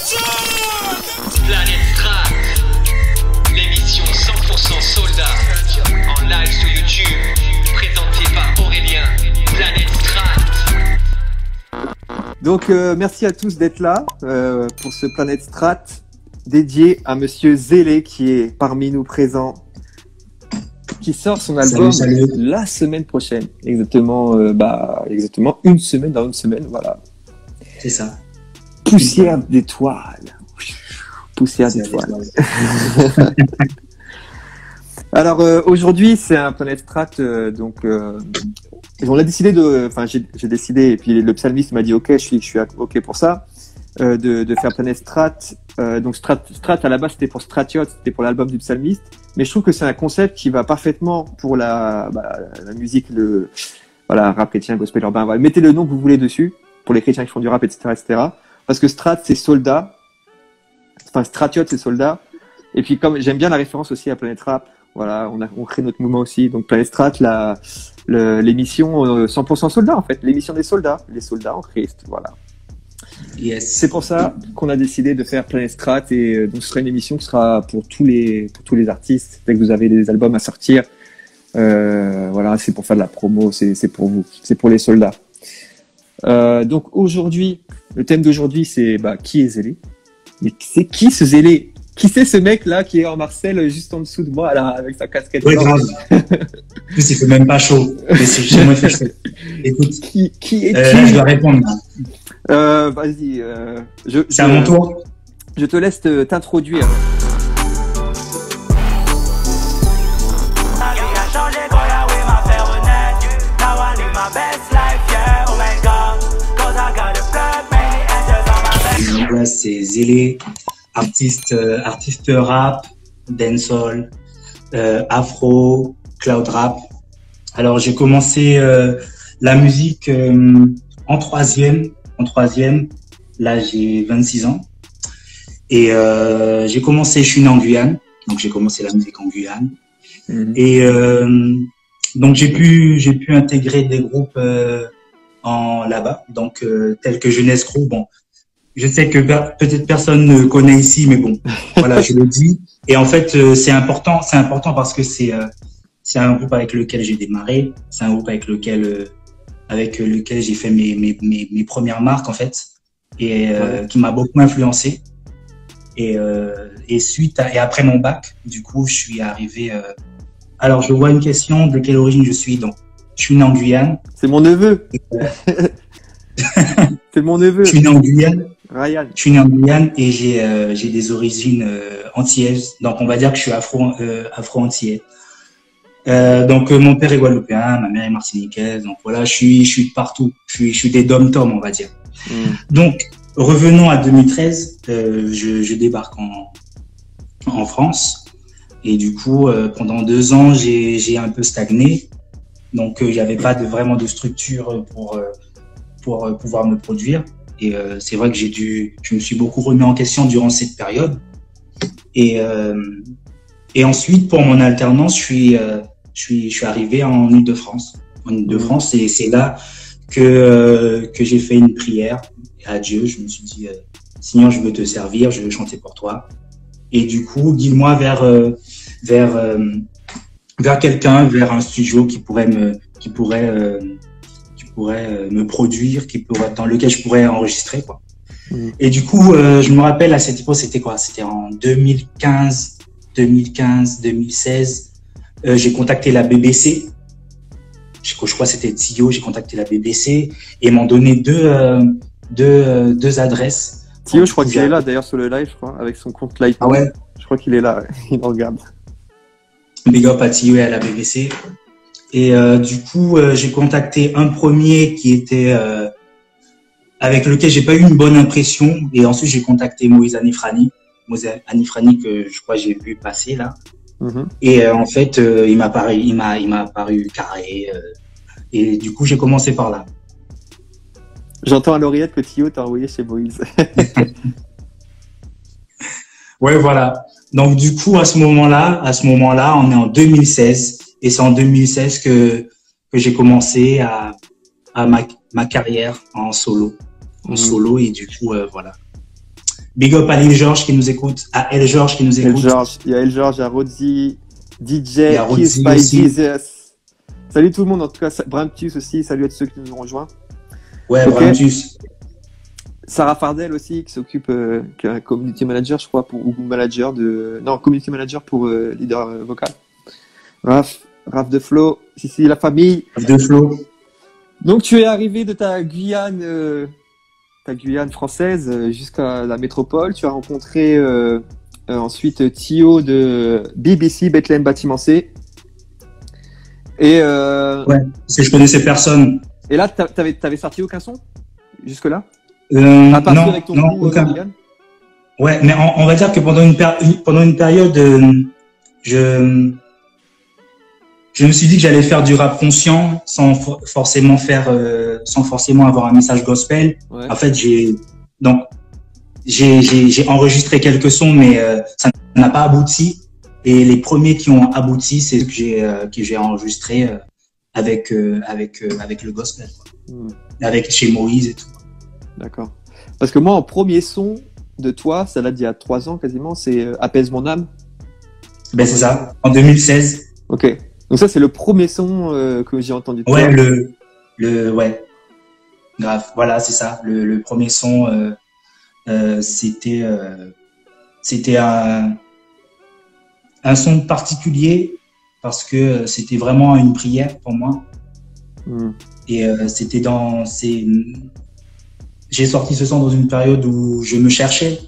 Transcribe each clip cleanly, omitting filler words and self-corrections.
Planète Strat, l'émission 100% soldat, en live sur YouTube, présentée par Aurélien. Planète Strat. Donc merci à tous d'être là pour ce Planète Strat dédié à Monsieur Zélé qui est parmi nous présent, qui sort son album salut. La semaine prochaine, exactement une semaine, dans une semaine, voilà. C'est ça. Poussière d'étoiles. Poussière d'étoiles. Alors aujourd'hui c'est un Planète Strat, on a décidé j'ai décidé et puis le psalmiste m'a dit ok, je suis ok pour ça, de faire Planète Strat. Donc Strat à la base c'était pour Stratiot, c'était pour l'album du psalmiste, mais je trouve que c'est un concept qui va parfaitement pour la musique, rap chrétien, gospel urbain. Voilà. Mettez le nom que vous voulez dessus pour les chrétiens qui font du rap, etc. Parce que Strat c'est soldat, enfin Stratiot c'est soldat, et puis comme j'aime bien la référence aussi à Planète Rap, voilà, on crée notre mouvement aussi. Donc Planète Strat, l'émission 100% soldats en fait, l'émission des soldats, les soldats en Christ, voilà. Yes. C'est pour ça qu'on a décidé de faire Planète Strat et donc ce sera une émission qui sera pour tous les artistes. Dès que vous avez des albums à sortir, voilà, c'est pour faire de la promo, c'est pour vous, c'est pour les soldats. Donc aujourd'hui, le thème d'aujourd'hui c'est qui est Zélé? Mais c'est qui ce Zélé? Qui c'est ce mec là qui est en Marcel juste en dessous de moi là avec sa casquette? Oui, grave. En plus, il fait même pas chaud. Mais c'est chez moi, il fait chaud. Écoute, qui est-tu? je dois répondre. Vas-y. C'est à mon tour. Je te laisse t'introduire. Là, c'est Zélé, artiste rap, dancehall, afro, cloud rap. Alors j'ai commencé la musique en troisième. Là j'ai 26 ans et j'ai commencé, je suis né en Guyane, donc j'ai commencé la musique en Guyane. Et donc j'ai pu intégrer des groupes là-bas, donc tels que Jeunesse Crew. Bon, je sais que peut-être personne ne connaît ici, mais bon, voilà, je le dis. Et en fait, c'est important parce que c'est un groupe avec lequel j'ai démarré, c'est un groupe avec lequel j'ai fait mes premières marques en fait, et qui m'a beaucoup influencé. Et après mon bac, du coup, je suis arrivé. Alors, je vois une question de quelle origine je suis. Donc, je suis né en Guyane. C'est mon neveu. C'est mon neveu. Je suis né en Guyane. Ryan. Je suis né en Guyane et j'ai des origines antillaises. Donc, on va dire que je suis afro-antillais. Donc, mon père est guadeloupéen, ma mère est martiniquaise. Donc, voilà, je suis de partout. Je suis des dom-tom, on va dire. Donc, revenons à 2013. Je débarque en France. Et du coup, pendant 2 ans, j'ai un peu stagné. Donc, il n'y avait pas vraiment de structure pour pouvoir me produire. Et c'est vrai que je me suis beaucoup remis en question durant cette période. Et ensuite, pour mon alternance, je suis arrivé en Île-de-France. En Île-de-France, et c'est là que j'ai fait une prière à Dieu. Je me suis dit, Seigneur, je veux te servir, je veux chanter pour toi. Et du coup, guide-moi vers quelqu'un, vers un studio qui pourrait me produire, dans lequel je pourrais enregistrer, quoi. Et du coup, je me rappelle à cette époque, c'était quoi? C'était en 2015, 2016. J'ai contacté la BBC. Je crois que c'était Tio. J'ai contacté la BBC et ils m'ont donné deux adresses. Tio, je crois qu'il est là d'ailleurs sur le live, je crois, avec son compte live. Ah ouais? Je crois qu'il est là, ouais. Il nous regarde. Big up à Tio et à la BBC. Et du coup, j'ai contacté un premier qui était avec lequel j'ai pas eu une bonne impression. Et ensuite, j'ai contacté Moïse Anifrani que je crois que j'ai vu passer là. Et en fait, il m'a paru carré. Et du coup, j'ai commencé par là. J'entends à l'oreillette que Tio t'a envoyé chez Moïse. Ouais, voilà. Donc du coup, à ce moment-là, on est en 2016. Et c'est en 2016 que j'ai commencé à ma carrière en solo. Et du coup, voilà. Big up à Lil George qui nous écoute, à El George qui nous El écoute. George, il y a El George, il y a Rodzi, DJ, Il y a Kiss Rodzi by aussi. Jesus. Salut tout le monde, en tout cas, Bramtus aussi, salut à tous ceux qui nous ont rejoints. Ouais, Ok. Bramtus. Sarah Fardel aussi, qui s'occupe, qui est un community manager, je crois, ou manager non, community manager pour leader vocal. Raph de Flo, Sissi, la famille. De Flo. Donc tu es arrivé de ta Guyane française jusqu'à la métropole. Tu as rencontré ensuite Thio de BBC Bethlehem Bâtiment C. Et Ouais, parce que je connaissais personne. là, t'avais sorti aucun son jusque-là? À part Non, avec ton non, groupe aucun. Guyane. Ouais, mais on va dire que pendant une période, je me suis dit que j'allais faire du rap conscient sans forcément avoir un message gospel. Ouais. En fait, j'ai enregistré quelques sons, mais ça n'a pas abouti. Et les premiers qui ont abouti, c'est ceux que j'ai enregistrés avec le gospel, quoi. Avec chez Moïse et tout. D'accord. Parce que moi, en premier son de toi, ça date d'il y a 3 ans quasiment, c'est Apaise mon âme. Ben c'est ça, en 2016. Ok. Donc ça, c'est le premier son que j'ai entendu de toi. Ouais, ouais. Grave, voilà, c'est ça. Le premier son, c'était un son particulier parce que c'était vraiment une prière pour moi. Et j'ai sorti ce son dans une période où je me cherchais.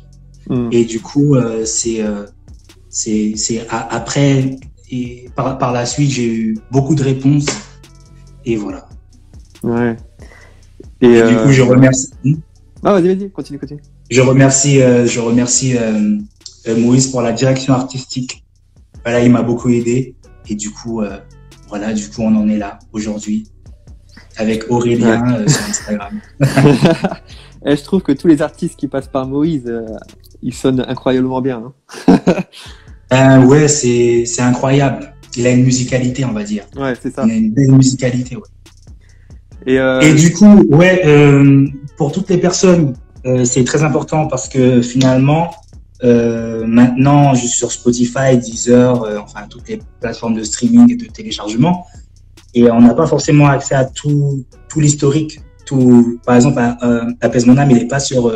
Et du coup, après, et par la suite, j'ai eu beaucoup de réponses. Et voilà. Ouais. Et du coup, je remercie. Ah, vas-y, continue. Je remercie Moïse pour la direction artistique. Voilà, il m'a beaucoup aidé. Et du coup, on en est là aujourd'hui avec Aurélien sur Instagram. Et je trouve que tous les artistes qui passent par Moïse, ils sonnent incroyablement bien. Ouais, c'est incroyable. Il a une musicalité, on va dire. Ouais, c'est ça. Il a une belle musicalité, ouais. Et du coup, ouais, pour toutes les personnes, c'est très important parce que finalement, maintenant, je suis sur Spotify, Deezer, enfin toutes les plateformes de streaming et de téléchargement, et on n'a pas forcément accès à tout l'historique. Par exemple, Apaise mon âme, il est pas sur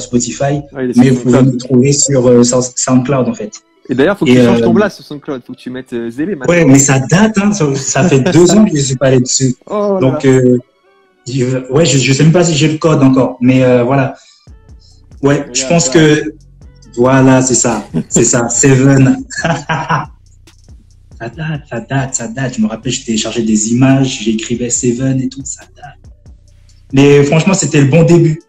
Spotify, mais vous pouvez le trouver sur SoundCloud en fait. Et d'ailleurs, faut que tu changes ton blast sur SoundCloud, faut que tu mettes Zélé maintenant. Ouais, mais ça date, hein, ça fait 2 ans que je suis pas allé dessus. Oh là donc, là. ouais, je sais même pas si j'ai le code encore, mais voilà. Ouais, regarde, je pense que voilà, c'est ça, Seven. Ça date. Je me rappelle, je téléchargeais des images, j'écrivais Seven et tout, ça date. Mais franchement, c'était le bon début.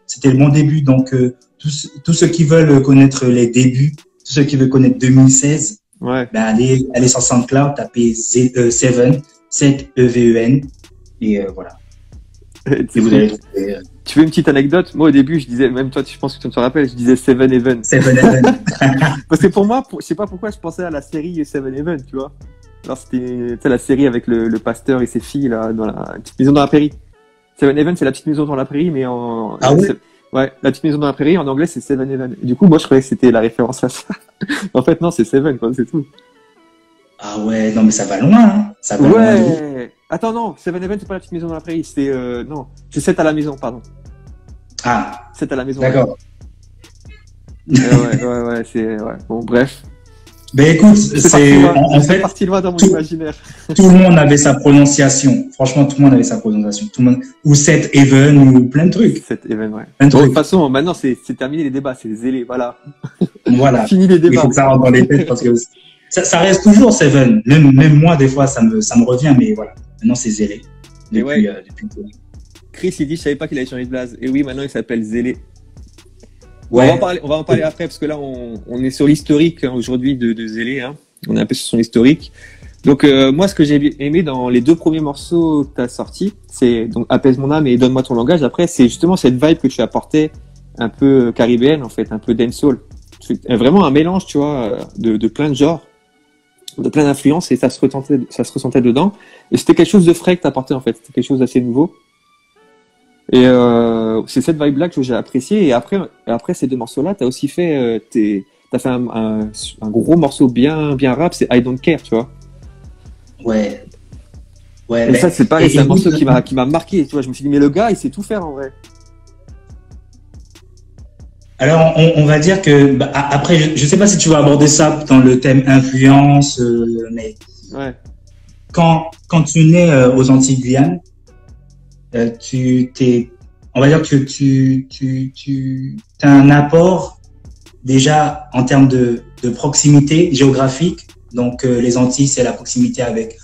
Donc, tous ceux qui veulent connaître les débuts, tous ceux qui veulent connaître 2016, ouais. Ben allez sur SoundCloud, tapez Seven, 7 EVEN, et voilà. Et vous allez trouver. Tu veux une petite anecdote? Moi, au début, je disais, même toi, je pense que tu te rappelles, je disais Seven Heaven. Seven Heaven. Parce que pour moi, je sais pas pourquoi je pensais à la série Seven Heaven, tu vois. Alors, c'était la série avec le pasteur et ses filles, là, dans la petite maison dans la prairie. Seven Heaven, c'est la petite maison dans la prairie, mais en... Ah ouais? Ouais, la petite maison dans la prairie, en anglais, c'est Seven Heaven. Et du coup, moi, je croyais que c'était la référence à ça. En fait, non, c'est Seven, quoi, c'est tout. Ah ouais, non, mais ça va loin, hein. Ça va loin. Attends, non, Seven Heaven, c'est pas la petite maison dans la prairie, c'est, non, c'est 7 à la maison, pardon. Ah. 7 à la maison. D'accord. Ouais, bon, bref. Ben écoute, c'est parti loin dans mon imaginaire. Tout le monde avait sa prononciation. Franchement, tout le monde avait sa prononciation. Tout le monde, ou 7 Even, ou plein de trucs. 7 Even, ouais. Bon, de toute façon, maintenant, c'est terminé les débats, c'est zélé, voilà. Voilà. Fini les débats. Il faut que ça rentre dans les têtes parce que ça reste toujours Seven. Même moi, des fois, ça me revient, mais voilà. Maintenant, c'est zélé. Depuis Chris, il dit, je savais pas qu'il avait changé de blase. Et oui, maintenant, il s'appelle Zélé. Ouais. On va en parler après, parce que là, on est sur l'historique, hein, aujourd'hui, de Zélé, hein. On est un peu sur son historique. Donc, moi, ce que j'ai aimé dans les 2 premiers morceaux que tu as sortis, c'est donc Apaise mon âme et Donne-moi ton langage. Après, c'est justement cette vibe que tu apportais, un peu caribéenne, en fait, un peu dancehall. C'est vraiment un mélange, tu vois, de plein de genres, de plein d'influences, et ça se ressentait dedans. Et c'était quelque chose de frais que tu apportais, en fait. C'était quelque chose d'assez nouveau. Et c'est cette vibe-là que j'ai appréciée. Et après ces deux morceaux-là, t'as aussi fait, t'as fait un gros morceau bien rap, c'est I Don't Care, tu vois. Ouais. Et ça, c'est pareil, c'est un morceau qui m'a marqué, tu vois. Je me suis dit, mais le gars, il sait tout faire en vrai. Alors, on va dire que après, je sais pas si tu vas aborder ça dans le thème influence, mais Ouais. quand tu nais aux Antilles Guyane, on va dire que tu as un apport déjà en termes de proximité géographique. Donc les Antilles, c'est la proximité avec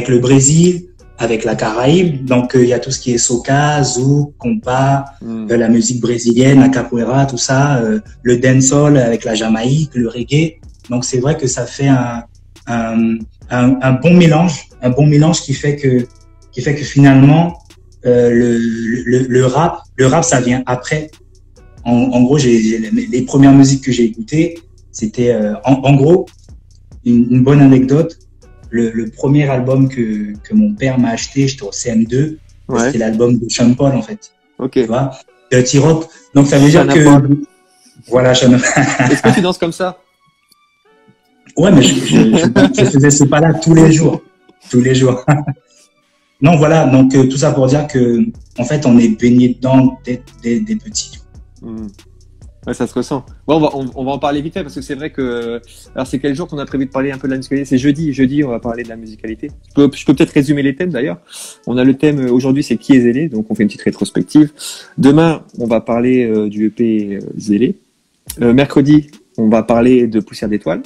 le Brésil, avec la Caraïbe. Donc il y a tout ce qui est soca, zouk, compas, la musique brésilienne, la capoeira, tout ça, le dancehall avec la Jamaïque, le reggae. Donc c'est vrai que ça fait un bon mélange qui fait que finalement le rap ça vient après. En gros, les premières musiques que j'ai écoutées, c'était en gros une bonne anecdote. Le premier album que mon père m'a acheté, j'étais au CM2, Ouais. c'était l'album de Sean Paul en fait. Ok. Tu vois, Dirty Rock. Donc ça veut dire Sean que Paul. voilà, Sean. Est-ce que tu danses comme ça? Ouais, mais je faisais ce pas là tous les jours. Non, voilà, donc tout ça pour dire que en fait, on est baigné dedans dès petits. Ouais, ça se ressent. Ouais, on va en parler vite fait parce que c'est vrai que. Alors, c'est quel jour qu'on a prévu de parler un peu de la musicalité? C'est jeudi. Jeudi, on va parler de la musicalité. Je peux peut-être résumer les thèmes d'ailleurs. On a le thème aujourd'hui, c'est qui est Zélé, donc on fait une petite rétrospective. Demain, on va parler du EP Zélé. Mercredi, on va parler de Poussière d'étoiles.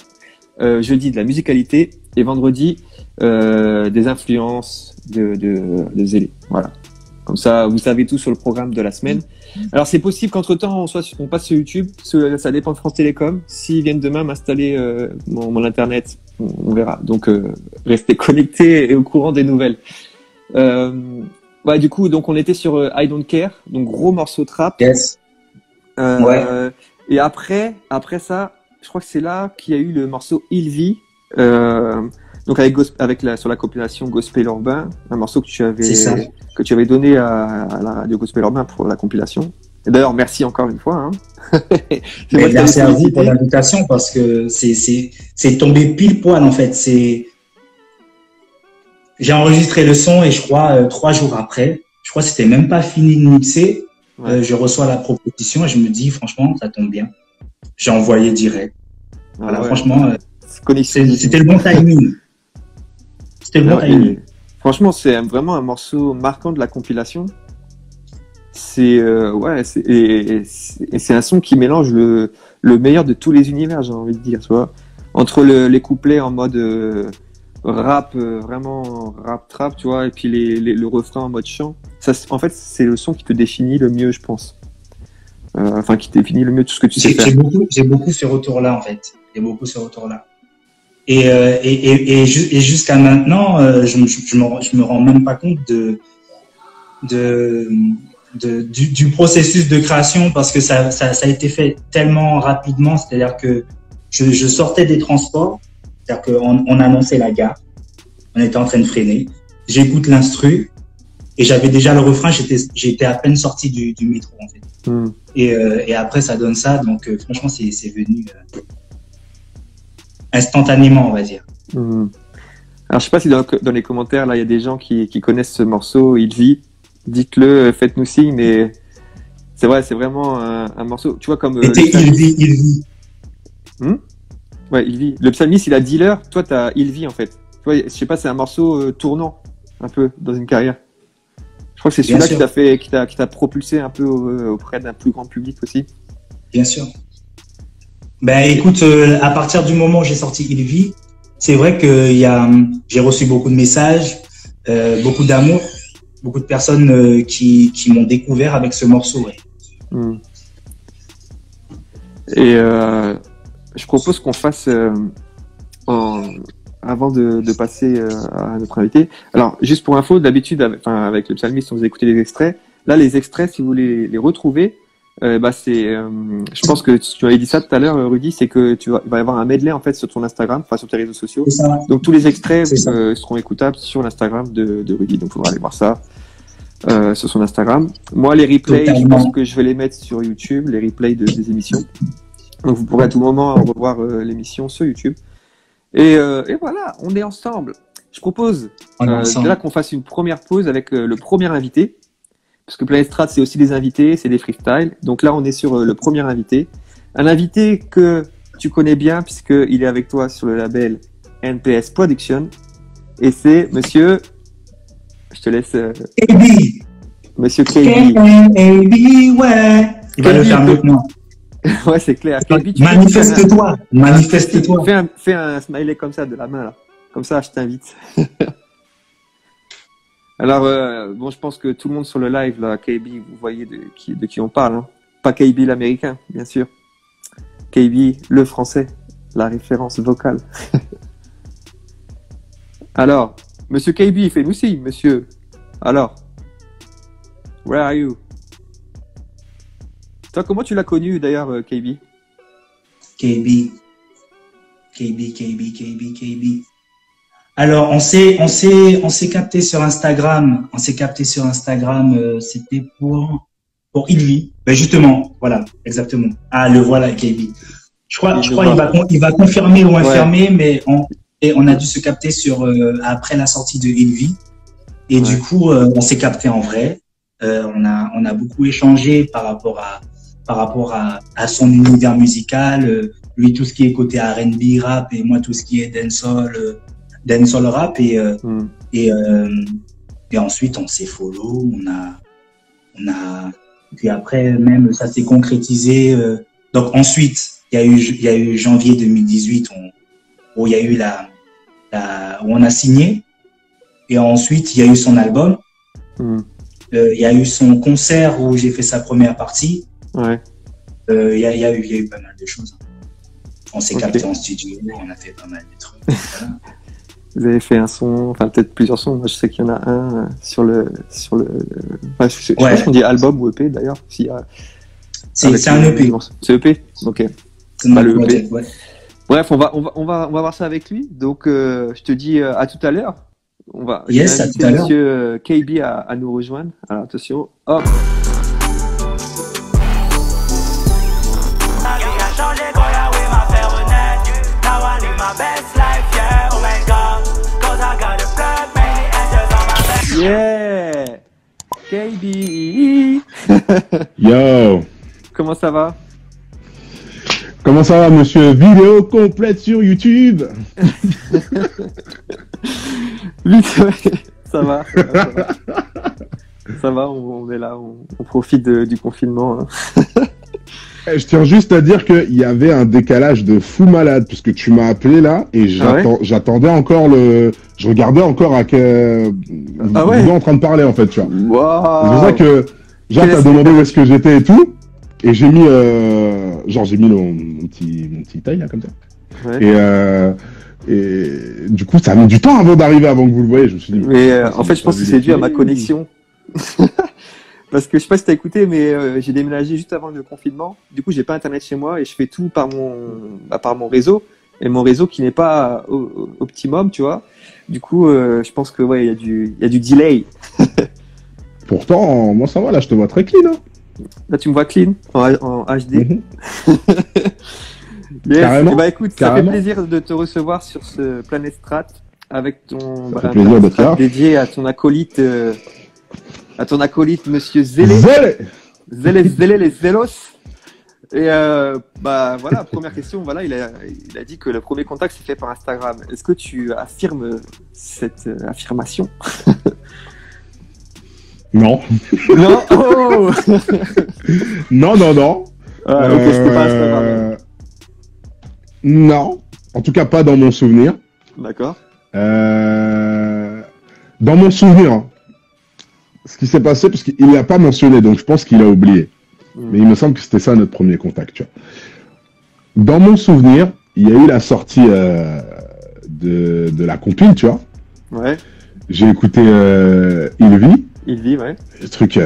Jeudi, de la musicalité. Et vendredi, des influences de Zélé. Voilà. Comme ça, vous savez tout sur le programme de la semaine. Alors, c'est possible qu'entre-temps, on passe sur YouTube. Ça dépend de France Télécom. S'ils viennent demain m'installer mon Internet, on verra. Donc, restez connectés et au courant des nouvelles. Ouais, du coup, donc on était sur I Don't Care. Donc, gros morceau trap. Yes. Ouais. Et après ça, je crois que c'est là qu'il y a eu le morceau Il Vit. Donc sur la compilation Gospel Urbain, un morceau que tu avais donné à la radio Gospel Urbain pour la compilation. Et d'ailleurs, merci encore une fois. Hein. Merci à vous pour l'invitation parce que c'est tombé pile poil en fait. J'ai enregistré le son et je crois 3 jours après, je crois que c'était même pas fini de mixer. Ouais. Je reçois la proposition et je me dis franchement ça tombe bien. J'ai envoyé direct. Voilà, ouais. Franchement, c'était le bon timing. Franchement, c'est vraiment un morceau marquant de la compilation. C'est un son qui mélange le meilleur de tous les univers, j'ai envie de dire, tu vois. Entre les couplets en mode rap, vraiment rap trap, tu vois, et puis le refrain en mode chant. Ça, en fait, c'est le son qui te définit le mieux, je pense. Enfin, qui définit le mieux tout ce que tu sais faire. J'ai beaucoup ce retour-là, en fait. Et jusqu'à maintenant, je me rends même pas compte du processus de création parce que ça a été fait tellement rapidement. C'est-à-dire que je sortais des transports, c'est-à-dire qu'on annonçait la gare, on était en train de freiner. J'écoute l'instru et j'avais déjà le refrain. J'étais à peine sorti du métro en fait. Et après ça donne ça. Donc franchement, c'est venu. Instantanément, on va dire. Alors, je sais pas si dans les commentaires, là, il y a des gens qui connaissent ce morceau, Il Vit. Dites-le, faites-nous signe, mais c'est vrai, c'est vraiment un morceau. Tu vois, comme. Il vit. Ouais, Il Vit. Le psalmiste, il a Dealer. Toi, t'as Il Vit, en fait. Tu vois, je sais pas, c'est un morceau tournant, un peu, dans une carrière. Je crois que c'est celui-là qui t'a propulsé un peu auprès d'un plus grand public aussi. Bien sûr. Ben écoute, à partir du moment où j'ai sorti Il Vit, c'est vrai que j'ai reçu beaucoup de messages, beaucoup d'amour, beaucoup de personnes qui m'ont découvert avec ce morceau. Ouais. Et je propose qu'on fasse avant de passer à notre invité. Alors juste pour info, d'habitude avec le psalmiste, on vous écoutait les extraits. Là, les extraits, si vous voulez les retrouver. Je pense que tu avais dit ça tout à l'heure, Rudy, c'est que il va y avoir un medley en fait sur ton Instagram, enfin sur tes réseaux sociaux. Donc tous les extraits seront écoutables sur l'Instagram de Rudy, donc il faudra aller voir ça. sur son Instagram. Moi, les replays, je Totalement. pense que je vais les mettre sur YouTube, les replays des émissions. Donc, vous pourrez à tout moment revoir l'émission sur YouTube. Et voilà, on est ensemble. Je propose On est ensemble. déjà qu'on fasse une première pause avec le premier invité. Parce que Planet Strat, c'est aussi des invités, c'est des freestyles. Donc là, on est sur le premier invité. Un invité que tu connais bien, puisqu'il est avec toi sur le label NPS Production. Et c'est monsieur... Je te laisse... KB. Monsieur KB. KB, ouais. Il va le faire mieux que moi. Ouais, c'est clair. KB, Manifeste-toi. Manifeste-toi. Fais un smiley comme ça, de la main, là. Comme ça, je t'invite. Alors, bon, je pense que tout le monde sur le live, là, KB, vous voyez de qui on parle. Hein. Pas KB l'américain, bien sûr. KB, le français, la référence vocale. Alors, monsieur KB, fais-nous signe, monsieur. Alors, where are you? Toi, comment tu l'as connu, d'ailleurs, KB? KB. Alors, on s'est capté sur Instagram. C'était pour Ilvi. Ben justement, voilà, exactement. Ah, le voilà, KB. Je crois, il va confirmer ou infirmer, mais on a dû se capter après la sortie de Ilvi. Et du coup, on s'est capté en vrai. On a beaucoup échangé par rapport à son univers musical. Lui, tout ce qui est côté R&B, rap, et moi, tout ce qui est dancehall rap. Et ensuite, on s'est follow. Puis après, même, ça s'est concrétisé. Donc ensuite, il y a eu janvier 2018 où il y a eu où on a signé. Et ensuite, il y a eu son album. Il y a eu son concert où j'ai fait sa première partie. Ouais. Il y a eu pas mal de choses. On s'est capté en studio, on a fait pas mal de trucs. Voilà. Vous avez fait un son, enfin peut-être plusieurs sons. Moi, je sais qu'il y en a un sur le. Enfin, je sais pas si on dit album ou EP d'ailleurs. C'est un EP. C'est EP. Ok. C'est Pas le EP. project, ouais. Bref, on va voir ça avec lui. Donc, je te dis à tout à l'heure. Yes, à tout à l'heure. Monsieur KB à nous rejoindre. Alors attention. Hop. Yeah! KB! Yo! Comment ça va? Comment ça va, monsieur? Vidéo complète sur YouTube! Ça va. Ça va, on est là, on profite du confinement. Hein. Je tiens juste à dire qu'il y avait un décalage de fou malade, puisque tu m'as appelé là, et j'attendais encore je regardais encore à quel... vous êtes en train de parler, en fait, tu vois. Wow. C'est pour ça que, genre, t'as demandé où est-ce que j'étais et tout, et j'ai mis, mon petit taille, là, comme ça. Ouais. Et du coup, ça a mis du temps avant d'arriver, avant que vous le voyez. Je me suis dit, mais en fait, je pense que c'est dû à ma connexion. Parce que je sais pas si t'as écouté, mais j'ai déménagé juste avant le confinement. Du coup, j'ai pas internet chez moi et je fais tout par mon réseau. Et mon réseau qui n'est pas optimum, tu vois. Du coup, je pense que il y a du delay. Pourtant, moi ça va, là, je te vois très clean. Hein. Là, tu me vois clean en HD. Yes. Carrément. Bah écoute, ça fait plaisir de te recevoir sur ce Planet Strat avec ton dédié à ton acolyte. Monsieur Zélé. Zélé les Zélos. Et bah voilà, première question, voilà, il a dit que le premier contact s'est fait par Instagram. Est-ce que tu affirmes cette affirmation? Non. Non. Oh. Non. Ah, ok, c'était pas Instagram. Non, en tout cas pas dans mon souvenir. D'accord. Dans mon souvenir, hein, ce qui s'est passé, parce qu'il l'a pas mentionné, donc je pense qu'il a oublié. Mais il me semble que c'était ça notre premier contact. Tu vois. Dans mon souvenir, il y a eu la sortie de la compile, tu vois. Ouais. J'ai écouté Ilvi, ouais. Le truc.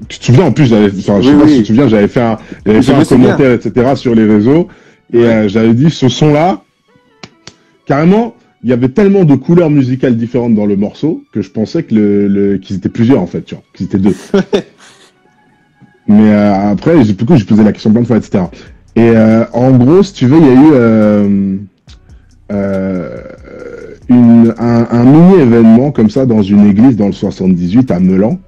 Tu te souviens en plus, je sais pas si tu te souviens, j'avais fait un commentaire, etc. sur les réseaux. Et j'avais dit, ce son-là, carrément, il y avait tellement de couleurs musicales différentes dans le morceau que je pensais que qu'ils étaient plusieurs en fait, tu vois, qu'ils étaient deux. Mais après, du coup, j'ai posé la question plein de fois, etc. Et en gros, si tu veux, il y a eu un mini-événement comme ça dans une église dans le 78 à Meulan.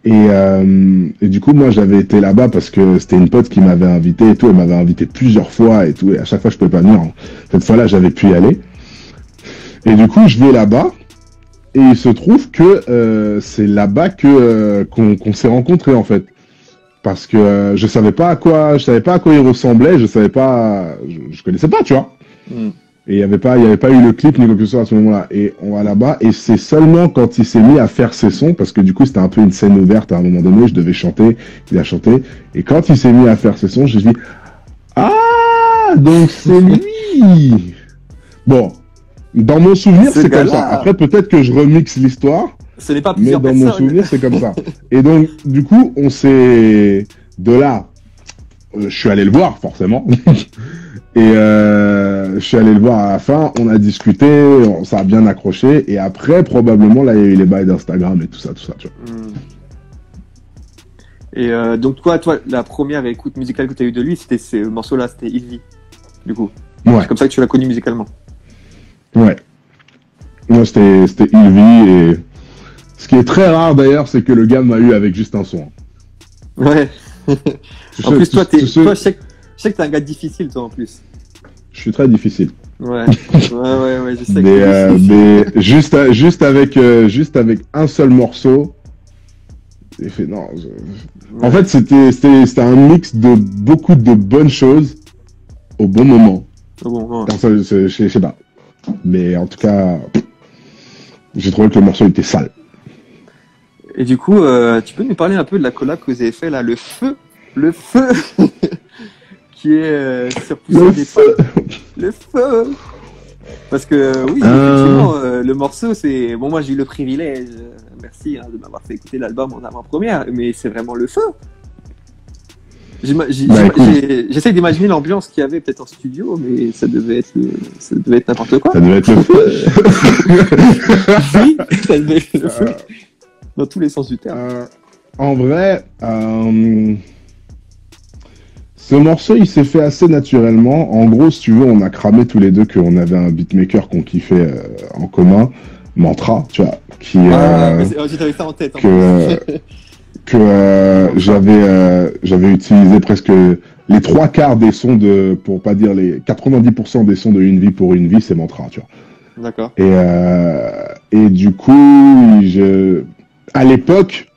Et du coup, moi, j'avais été là-bas parce que c'était une pote qui m'avait invité et tout. Elle m'avait invité plusieurs fois et tout. Et à chaque fois, je pouvais pas venir. Cette fois-là, j'avais pu y aller. Et du coup, je vais là-bas. Et il se trouve que c'est là-bas qu'on s'est rencontrés en fait, parce que je savais pas à quoi il ressemblait, je connaissais pas, tu vois. Et il y avait pas eu le clip ni quoi que ce soit à ce moment-là. Et on va là-bas et c'est seulement quand il s'est mis à faire ses sons, parce que du coup c'était un peu une scène ouverte à un moment donné, je devais chanter, il a chanté, et quand il s'est mis à faire ses sons, j'ai dit donc c'est lui. Bon. Dans mon souvenir, c'est comme ça. Après, peut-être que je remixe l'histoire. Ce n'est pas mais plusieurs dans mon souvenir, c'est comme ça. Et donc, du coup, on s'est... De là, je suis allé le voir, forcément. Et je suis allé le voir à la fin. On a discuté, ça a bien accroché. Et après, probablement, là, il y a eu les bails d'Instagram et tout ça, tu vois. Et donc, toi, la première écoute musicale que tu as eue de lui, c'était ce morceau-là, c'était Il vit, du coup. Ouais. C'est comme ça que tu l'as connu musicalement. Ouais. Moi, c'était Il vit. Et ce qui est très rare d'ailleurs, c'est que le gars m'a eu avec juste un son. Ouais. En plus, toi, je sais que t'es un gars difficile, toi, en plus. Je suis très difficile. Ouais, je sais. Mais juste avec un seul morceau, j'ai fait non. En fait, c'était un mix de beaucoup de bonnes choses au bon moment. Je sais pas. Mais en tout cas, j'ai trouvé que le morceau était sale. Et du coup, tu peux nous parler un peu de la collab que vous avez fait là, le feu qui est sur Pousser des Feux. Le feu. Parce que oui, effectivement, le morceau, c'est bon. Moi, j'ai eu le privilège, merci de m'avoir fait écouter l'album en avant-première, mais c'est vraiment le feu. J'essaie d'imaginer l'ambiance qu'il y avait peut-être en studio, mais ça devait être n'importe quoi. Ça devait être le feu. Oui, ça devait être le feu. Dans tous les sens du terme. En vrai, ce morceau, il s'est fait assez naturellement. En gros, si tu veux, on a cramé tous les deux qu'on avait un beatmaker qu'on kiffait en commun, Mantra, tu vois, qui... j'avais ça en tête. J'avais utilisé presque les 3/4 des sons pour pas dire les 90% des sons de Une vie pour une vie, c'est Mantra, tu vois. D'accord. Et du coup, à l'époque,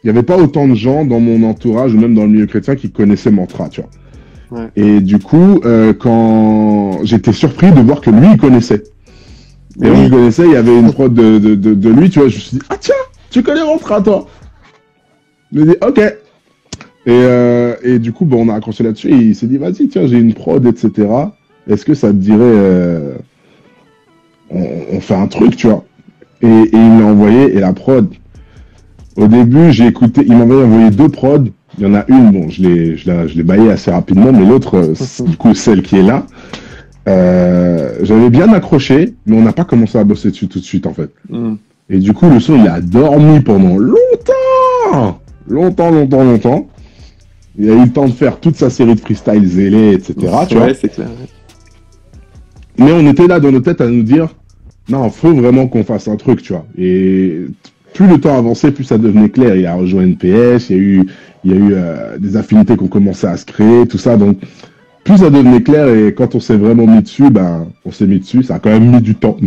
il n'y avait pas autant de gens dans mon entourage ou même dans le milieu chrétien qui connaissaient Mantra, tu vois. Ouais. Et du coup, quand j'étais surpris de voir que lui, il connaissait. Et lui, il connaissait, il y avait une prod de lui, tu vois, je me suis dit, ah tiens, tu connais Mantra, toi. Je me dis, ok. Et du coup, on a accroché là-dessus et il s'est dit, vas-y, tiens, j'ai une prod, etc. Est-ce que ça te dirait, on fait un truc, tu vois. Et il me l'a envoyé, et la prod, au début, j'ai écouté, il m'avait envoyé 2 prods. Il y en a une, bon, je l'ai baillé assez rapidement, mais l'autre, du coup, celle qui est là, j'avais bien accroché, mais on n'a pas commencé à bosser dessus tout de suite, en fait. Et du coup, le son, il a dormi pendant longtemps. Il a eu le temps de faire toute sa série de freestyle zélé, etc. Tu vois. C'est clair. Mais on était là dans nos têtes à nous dire, non, faut vraiment qu'on fasse un truc, tu vois. Et plus le temps avançait, plus ça devenait clair. Il a rejoint NPS, il y a eu des affinités qui ont commencé à se créer, tout ça. Donc, plus ça devenait clair et quand on s'est vraiment mis dessus, on s'est mis dessus. Ça a quand même mis du temps,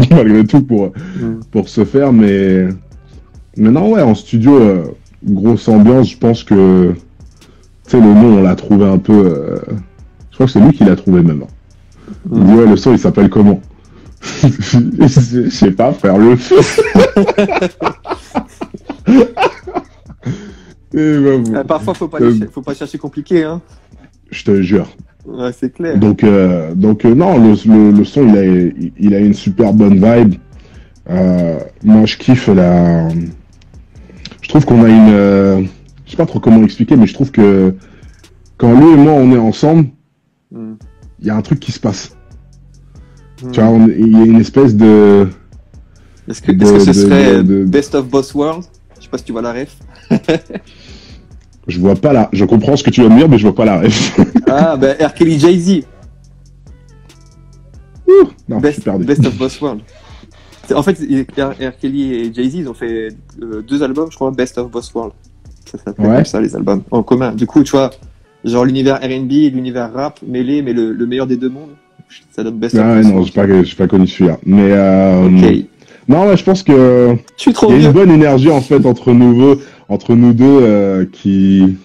malgré tout, pour se faire. Mais non, ouais, en studio, grosse ambiance. Je pense que, tu sais, le nom, on l'a trouvé un peu. Je crois que c'est lui qui l'a trouvé même. Il dit, ouais, le son, il s'appelle comment? Je sais pas, frère, le feu. Parfois, faut pas chercher compliqué, hein. Je te jure. Ouais, c'est clair. Donc non, le son, il a une super bonne vibe. Moi, je kiffe je trouve qu'on a une... je sais pas trop comment expliquer, mais je trouve que quand lui et moi, on est ensemble, il y a un truc qui se passe. Tu vois, il y a une espèce de... Est-ce que ce serait Best of Both Worlds? Je sais pas si tu vois la ref. Je vois pas la... Je comprends ce que tu veux me dire, mais je vois pas la ref. Ah, ben R. Kelly, Jay-Z. Non, je suis perdu. Best of Both Worlds. En fait, R. Kelly et Jay-Z, ils ont fait 2 albums, je crois, Best of Both Worlds. Ça s'appelle comme ça, les albums, en commun. Du coup, tu vois, genre l'univers R&B et l'univers rap mêlés, mais le meilleur des deux mondes. Ça donne Best of Both Worlds. Non, j'ai pas connu celui-là. Mais, ok. Non, ouais, je pense que... Je suis trop il y a vieux. une bonne énergie, en fait, entre nous deux, qui... Il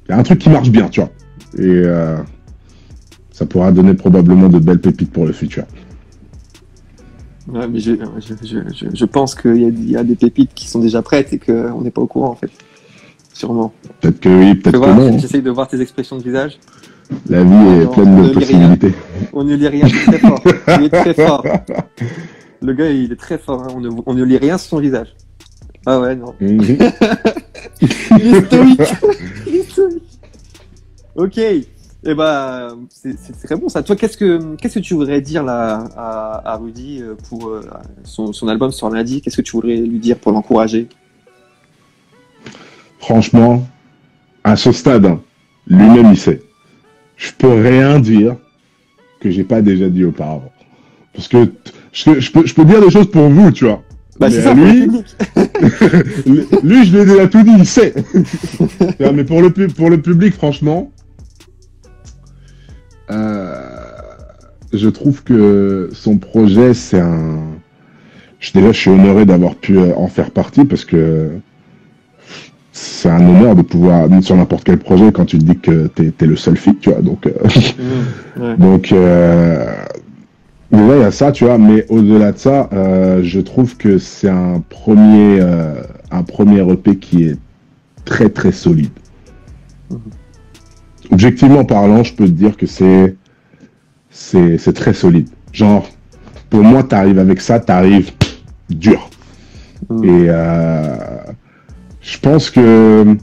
y a un truc qui marche bien, tu vois. Et ça pourra donner probablement de belles pépites pour le futur. Ouais, mais je pense qu'il y a des pépites qui sont déjà prêtes et qu'on n'est pas au courant, en fait. Sûrement. Peut-être que oui, peut-être que non. J'essaye de voir tes expressions de visage. La vie est pleine de possibilités. On ne lit rien, il est très fort. Il est très fort. Le gars, il est très fort. Hein. On ne lit rien sur son visage. Ah ouais, non. Il est stoïque. Il est stoïque. Ok. Eh ben, c'est très bon ça. Toi, qu'est-ce que tu voudrais dire là à Rudy pour son album sort lundi? Qu'est-ce que tu voudrais lui dire pour l'encourager? Franchement, à ce stade, hein, lui-même il sait. Je peux rien dire que j'ai pas déjà dit auparavant. Parce que je peux dire des choses pour vous, tu vois. Bah, mais c'est ça, lui, pour le public. lui, je lui ai déjà tout dit, il sait. Mais pour le public, franchement, je trouve que son projet, c'est un... Déjà, je suis honoré d'avoir pu en faire partie parce que c'est un honneur de pouvoir, sur n'importe quel projet, quand tu te dis que t'es le seul fit, tu vois. Donc, Ouais. donc déjà, il y a ça, tu vois. Mais au-delà de ça, je trouve que c'est un premier EP qui est très, très solide. Objectivement parlant, je peux te dire que c'est très solide. Genre, pour moi, t'arrives avec ça, t'arrives dur. Et je pense que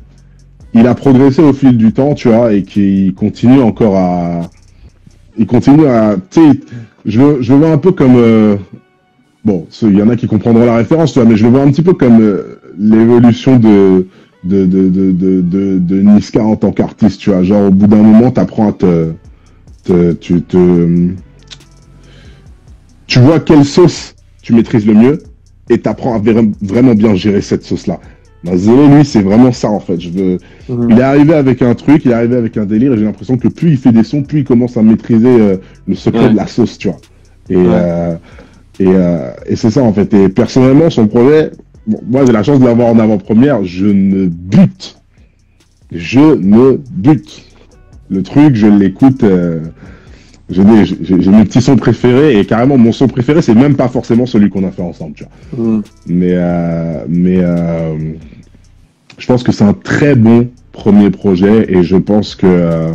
il a progressé au fil du temps, tu vois, et qu'il continue encore à... Il continue à... Tu sais, je le vois un peu comme... Bon, il y en a qui comprendront la référence, tu vois, mais je le vois un petit peu comme l'évolution de Niska en tant qu'artiste, tu vois. Genre, au bout d'un moment, t'apprends à tu vois quelle sauce tu maîtrises le mieux et t'apprends à vraiment bien gérer cette sauce-là. Ben, Zélé, lui, c'est vraiment ça, en fait. Il est arrivé avec un truc, il est arrivé avec un délire, et j'ai l'impression que plus il fait des sons, plus il commence à maîtriser le secret de la sauce, tu vois. Et c'est ça, en fait. Et personnellement, son projet, bon, moi, j'ai la chance de l'avoir en avant-première, je me bute. Le truc, je l'écoute... J'ai mes petits sons préférés et carrément mon son préféré c'est même pas forcément celui qu'on a fait ensemble, tu vois. Mais je pense que c'est un très bon premier projet et je pense que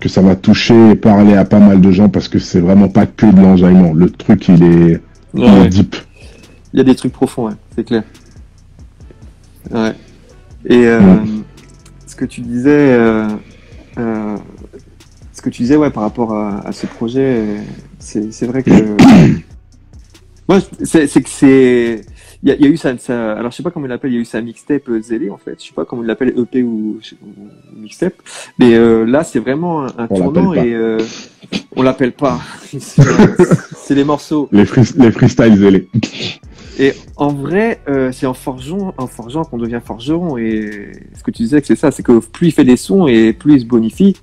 ça va toucher et parler à pas mal de gens parce que c'est vraiment pas que de l'enjaillement. Le truc il est deep. Il y a des trucs profonds, ouais, c'est clair. Ouais. Et ce que tu disais. Ce que tu disais, ouais, par rapport à ce projet, c'est vrai que moi, c'est que c'est, il y a eu ça, alors je sais pas comment il l'appelle, il y a eu sa mixtape Zélé en fait, je sais pas comment il l'appelle, EP ou mixtape, mais là c'est vraiment un tournant et on l'appelle pas, c'est les morceaux, les freestyles Zélé. Et en vrai, c'est en forgeant qu'on devient forgeron et ce que tu disais que c'est ça, c'est que plus il fait des sons et plus il se bonifie.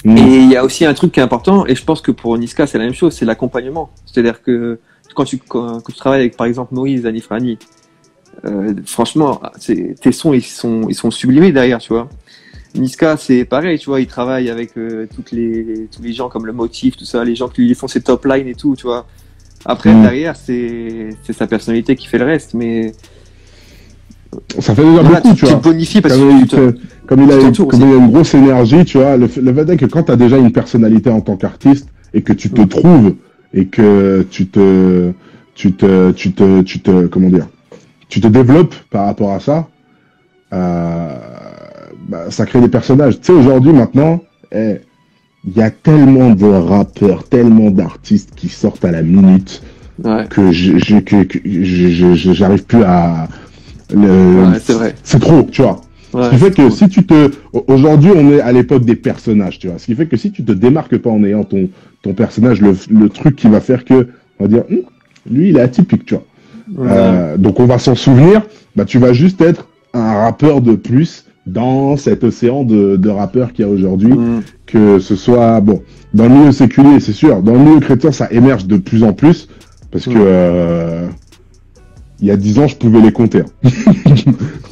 Et il y a aussi un truc qui est important, et je pense que pour Niska c'est la même chose, c'est l'accompagnement. C'est-à-dire que quand tu travailles avec par exemple Moïse Anifrani, franchement, tes sons ils sont sublimés derrière, tu vois. Niska c'est pareil, tu vois, il travaille avec tous les gens comme le Motif, tout ça, les gens qui lui font ses top lines et tout, tu vois. Après derrière c'est sa personnalité qui fait le reste, mais ça fait déjà beaucoup, tu vois. Tu bonifies parce comme il a une grosse énergie, tu vois. Le fait est que quand tu as déjà une personnalité en tant qu'artiste et que tu te trouves et que tu te comment dire, tu te développes par rapport à ça, bah, ça crée des personnages. Tu sais, aujourd'hui, maintenant, il y a tellement de rappeurs, tellement d'artistes qui sortent à la minute que j'arrive plus à... c'est vrai. C'est trop, tu vois. Ce qui fait que si tu te... Aujourd'hui, on est à l'époque des personnages, tu vois. Ce qui fait que si tu te démarques pas en ayant ton personnage, le truc qui va faire que, on va dire, lui, il est atypique, tu vois. Donc, on va s'en souvenir. Bah, tu vas juste être un rappeur de plus dans cet océan de rappeurs qu'il y a aujourd'hui. Que ce soit, bon, dans le milieu séculier, c'est sûr. Dans le milieu chrétien, ça émerge de plus en plus. Parce que... il y a 10 ans, je pouvais les compter.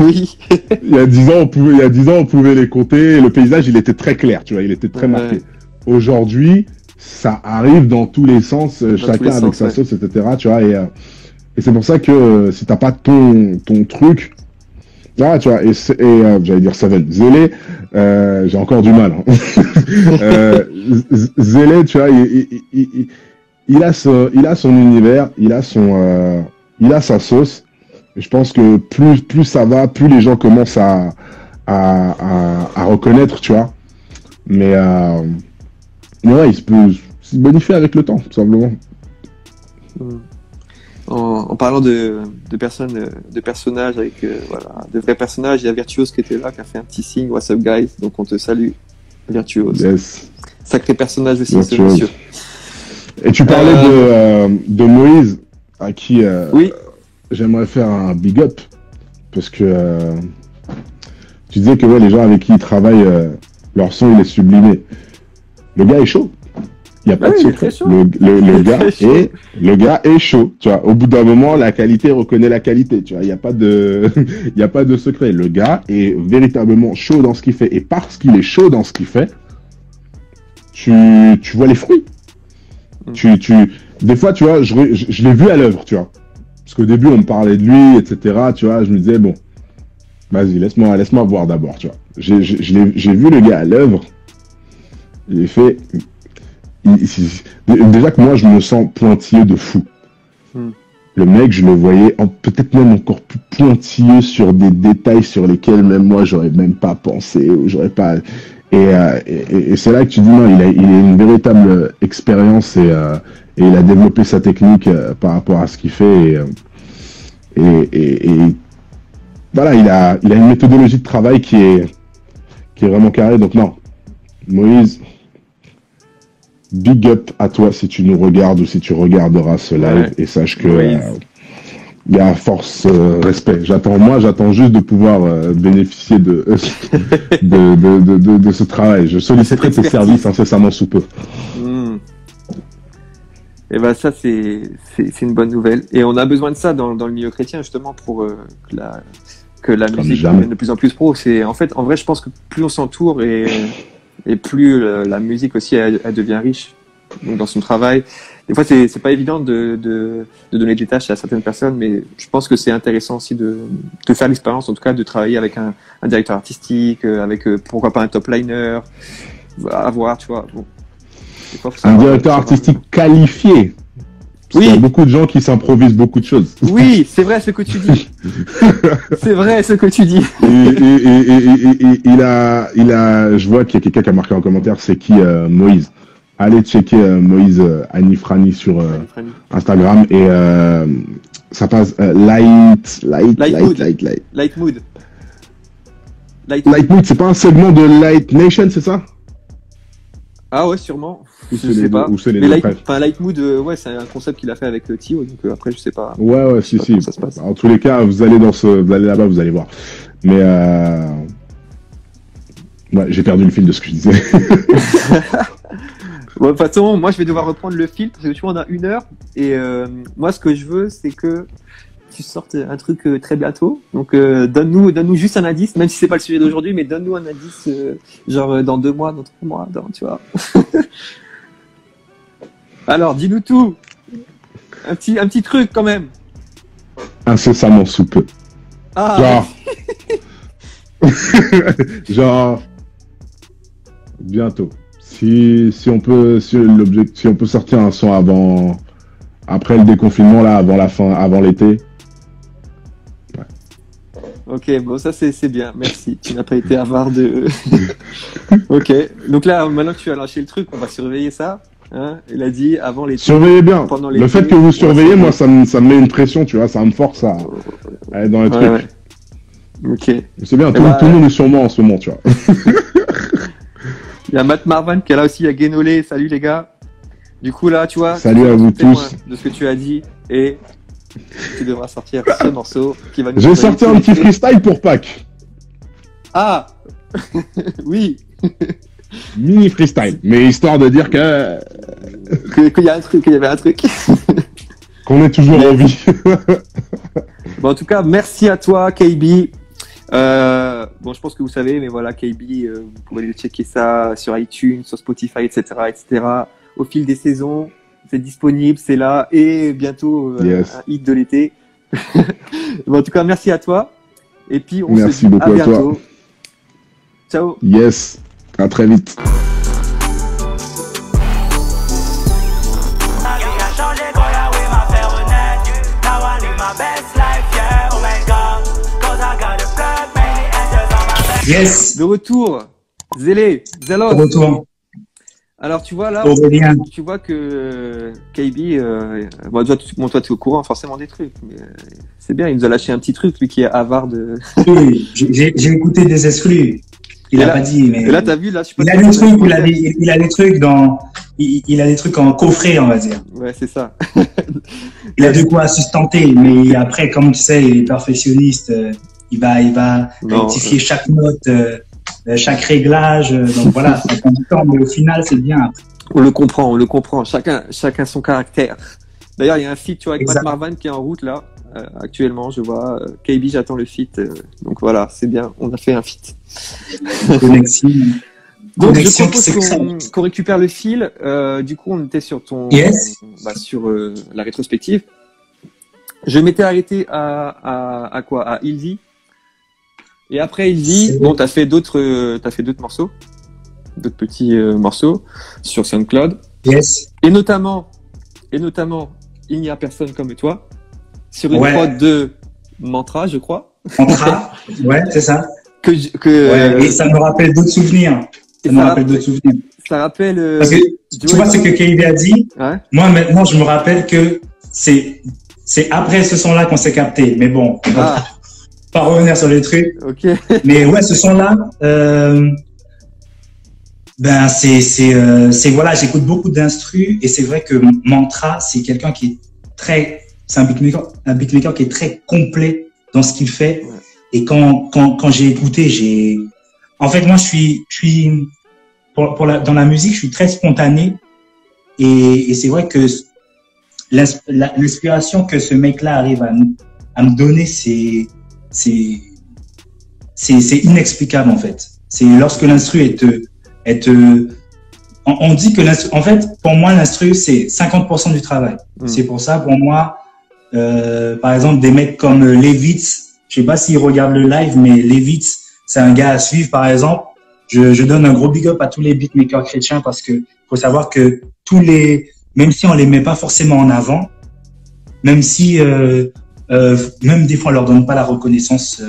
Oui. Il y a 10 ans, on pouvait les compter. Et le paysage, il était très clair, tu vois, il était très marqué. Aujourd'hui, ça arrive dans tous les sens, chacun avec sa sauce, etc. Tu vois, et c'est pour ça que si t'as pas ton truc, là, tu vois, j'allais dire Seven, Zélé, j'ai encore du mal. Hein. Zélé, tu vois, il a son univers, il a sa sauce. Et je pense que plus ça va, plus les gens commencent à reconnaître, tu vois. Mais ouais, il peut se bonifier avec le temps, tout simplement. En parlant de personnages avec voilà, de vrais personnages, il y a Virtuose qui était là, qui a fait un petit signe. What's up, guys? Donc on te salue, Virtuose. Yes. Sacré personnage aussi, ce Virtuose. monsieur. Et tu parlais de Moïse, à qui oui. J'aimerais faire un big up, parce que tu disais que ouais, les gens avec qui il travaille, leur son il est sublimé. Le gars est chaud. Il n'y a pas de secret. Le gars est chaud. Tu vois, au bout d'un moment, la qualité reconnaît la qualité. Tu vois, il n'y a pas de, il y a pas de secret. Le gars est véritablement chaud dans ce qu'il fait, et parce qu'il est chaud dans ce qu'il fait, tu vois les fruits. Des fois, tu vois, je l'ai vu à l'œuvre, tu vois. Parce qu'au début, on me parlait de lui, etc. Tu vois, je me disais, bon, vas-y, laisse-moi voir d'abord, tu vois. J'ai vu le gars à l'œuvre. Il est fait... Déjà que moi, je me sens pointilleux de fou. Le mec, je le voyais peut-être même encore plus pointilleux sur des détails sur lesquels même moi, j'aurais même pas pensé, ou j'aurais pas... Et c'est là que tu dis, non, il a une véritable expérience, et il a développé sa technique par rapport à ce qu'il fait. Et voilà, il a une méthodologie de travail qui est vraiment carrée. Donc non, Moïse, big up à toi si tu nous regardes ou si tu regarderas ce live, et sache que il y a force respect. J'attends juste de pouvoir bénéficier de ce travail. Je solliciterai tes services incessamment sous peu. Et ben ça c'est une bonne nouvelle, et on a besoin de ça dans le milieu chrétien, justement, pour que la musique devienne de plus en plus pro. En vrai, je pense que plus on s'entoure, et plus la musique aussi elle devient riche, donc dans son travail. Des fois c'est pas évident de donner des tâches à certaines personnes, mais je pense que c'est intéressant aussi de faire l'expérience, en tout cas de travailler avec un directeur artistique, avec pourquoi pas un top liner, à voir, tu vois. Bon. Un directeur artistique qualifié. Oui. Il y a beaucoup de gens qui s'improvisent beaucoup de choses. Oui, c'est vrai ce que tu dis. C'est vrai ce que tu dis. Et je vois qu'il y a quelqu'un qui a marqué en commentaire, c'est qui Moïse. Allez checker Moïse Anifrani sur Instagram, et ça passe Light Mood. Light Mood, c'est pas un segment de Light Nation, c'est ça? Ah ouais, sûrement. Je sais pas. Mais Light Mood, ouais, c'est un concept qu'il a fait avec Tio, donc après je sais pas. Ouais, si. Ça se passe. En tous les cas, vous allez là-bas, vous allez voir. Mais ouais, j'ai perdu le fil de ce que je disais. Bon, de toute façon, moi je vais devoir reprendre le fil, parce que tu vois, on a 1 heure, et moi ce que je veux, c'est que tu sortes un truc très bientôt. Donc donne-nous juste un indice, même si c'est pas le sujet d'aujourd'hui, mais donne-nous un indice, genre dans 2 mois, dans 3 mois, tu vois. Alors, dis-nous tout. Un petit truc quand même. Incessamment sous peu. Ah. Genre bientôt. Si on peut sortir un son après le déconfinement, là, avant l'été. Ouais. Ok, bon, ça c'est bien, merci. Tu n'as pas été avare de. Ok, donc là, maintenant que tu as lâché le truc, on va surveiller ça. Hein, il a dit avant les. Surveillez bien. Pendant Le fait que vous surveillez, moi, ça me met une pression, tu vois, ça me force à aller dans les trucs. Ouais. Ok. C'est bien, tout le monde est sur moi en ce moment, tu vois. Il y a Matt Marvan qui est là aussi, il y a Guénolé. Salut les gars. Du coup, là, tu vois. Salut à vous tous. De ce que tu as dit et tu devras sortir ce morceau qui va nous. Je vais sortir un petit freestyle pour Pâques. Ah oui. Mini freestyle, mais histoire de dire que qu'il y a un truc, qu'il y avait un truc. Qu'on est toujours en vie. Bon, en tout cas, merci à toi, KB. Bon, je pense que vous savez, mais voilà, KB, vous pouvez aller checker ça sur iTunes, sur Spotify, etc., etc. Au fil des saisons, c'est disponible, c'est là, et bientôt Yes. un hit de l'été. Bon, en tout cas, merci à toi. Et puis, on Merci se dit beaucoup à à toi. bientôt. Ciao. Yes, à très vite. Yes. De retour, Zélé, Zelos. De retour. Alors, tu vois là, Aurélien. tu vois que KB, bon, toi, tu es au courant forcément des trucs, mais c'est bien, il nous a lâché un petit truc, lui qui est avare de. Oui, j'ai écouté des exclus. Il a pas dit, mais. Et là, t'as vu, là, je sais pas. Il a des trucs, il a des trucs dans, il a des trucs en coffret, on va dire. Ouais, c'est ça. Il a de quoi sustenter, mais après, comme tu sais, il est perfectionniste. Il va rectifier chaque note, chaque réglage. Donc voilà, ça prend du temps, mais au final, c'est bien. On le comprend. Chacun son caractère. D'ailleurs, il y a un feat, tu vois, avec Matt Marvan qui est en route là. Actuellement, je vois KB, j'attends le feat. Donc voilà, c'est bien. On a fait un feat. Connexion. Donc je propose qu'on récupère le fil. Du coup, on était sur ton, sur la rétrospective. Je m'étais arrêté à quoi? À Ilzy. Et après Ilzy, bon, t'as fait d'autres morceaux, d'autres petits morceaux sur SoundCloud. Yes. Et notamment, il n'y a personne comme toi sur une prod de Mantra, je crois. Mantra, ouais, c'est ça. Et ça me rappelle d'autres souvenirs. Ça rappelle. Parce que tu vois ce que KB a dit. Ouais. Moi maintenant, je me rappelle que c'est après ce son-là qu'on s'est capté. Mais bon, on va pas revenir sur les trucs. Ok. Mais ouais, ce son-là, ben c'est voilà, j'écoute beaucoup d'instrus et c'est vrai que Mantra, c'est quelqu'un qui est c'est un beatmaker qui est très complet dans ce qu'il fait. Ouais. Et quand j'ai écouté, en fait, moi, je suis dans la musique, je suis très spontané et c'est vrai que l'inspiration que ce mec-là arrive à me donner, c'est inexplicable, en fait. C'est lorsque l'instru on dit que en fait, pour moi, l'instru, c'est 50% du travail. C'est pour ça, pour moi, par exemple, des mecs comme Levitz, je sais pas s'ils regardent le live, mais Levitz, c'est un gars à suivre, par exemple. Je donne un gros big up à tous les beatmakers chrétiens parce que faut savoir que même si on les met pas forcément en avant, même si, même des fois on leur donne pas la reconnaissance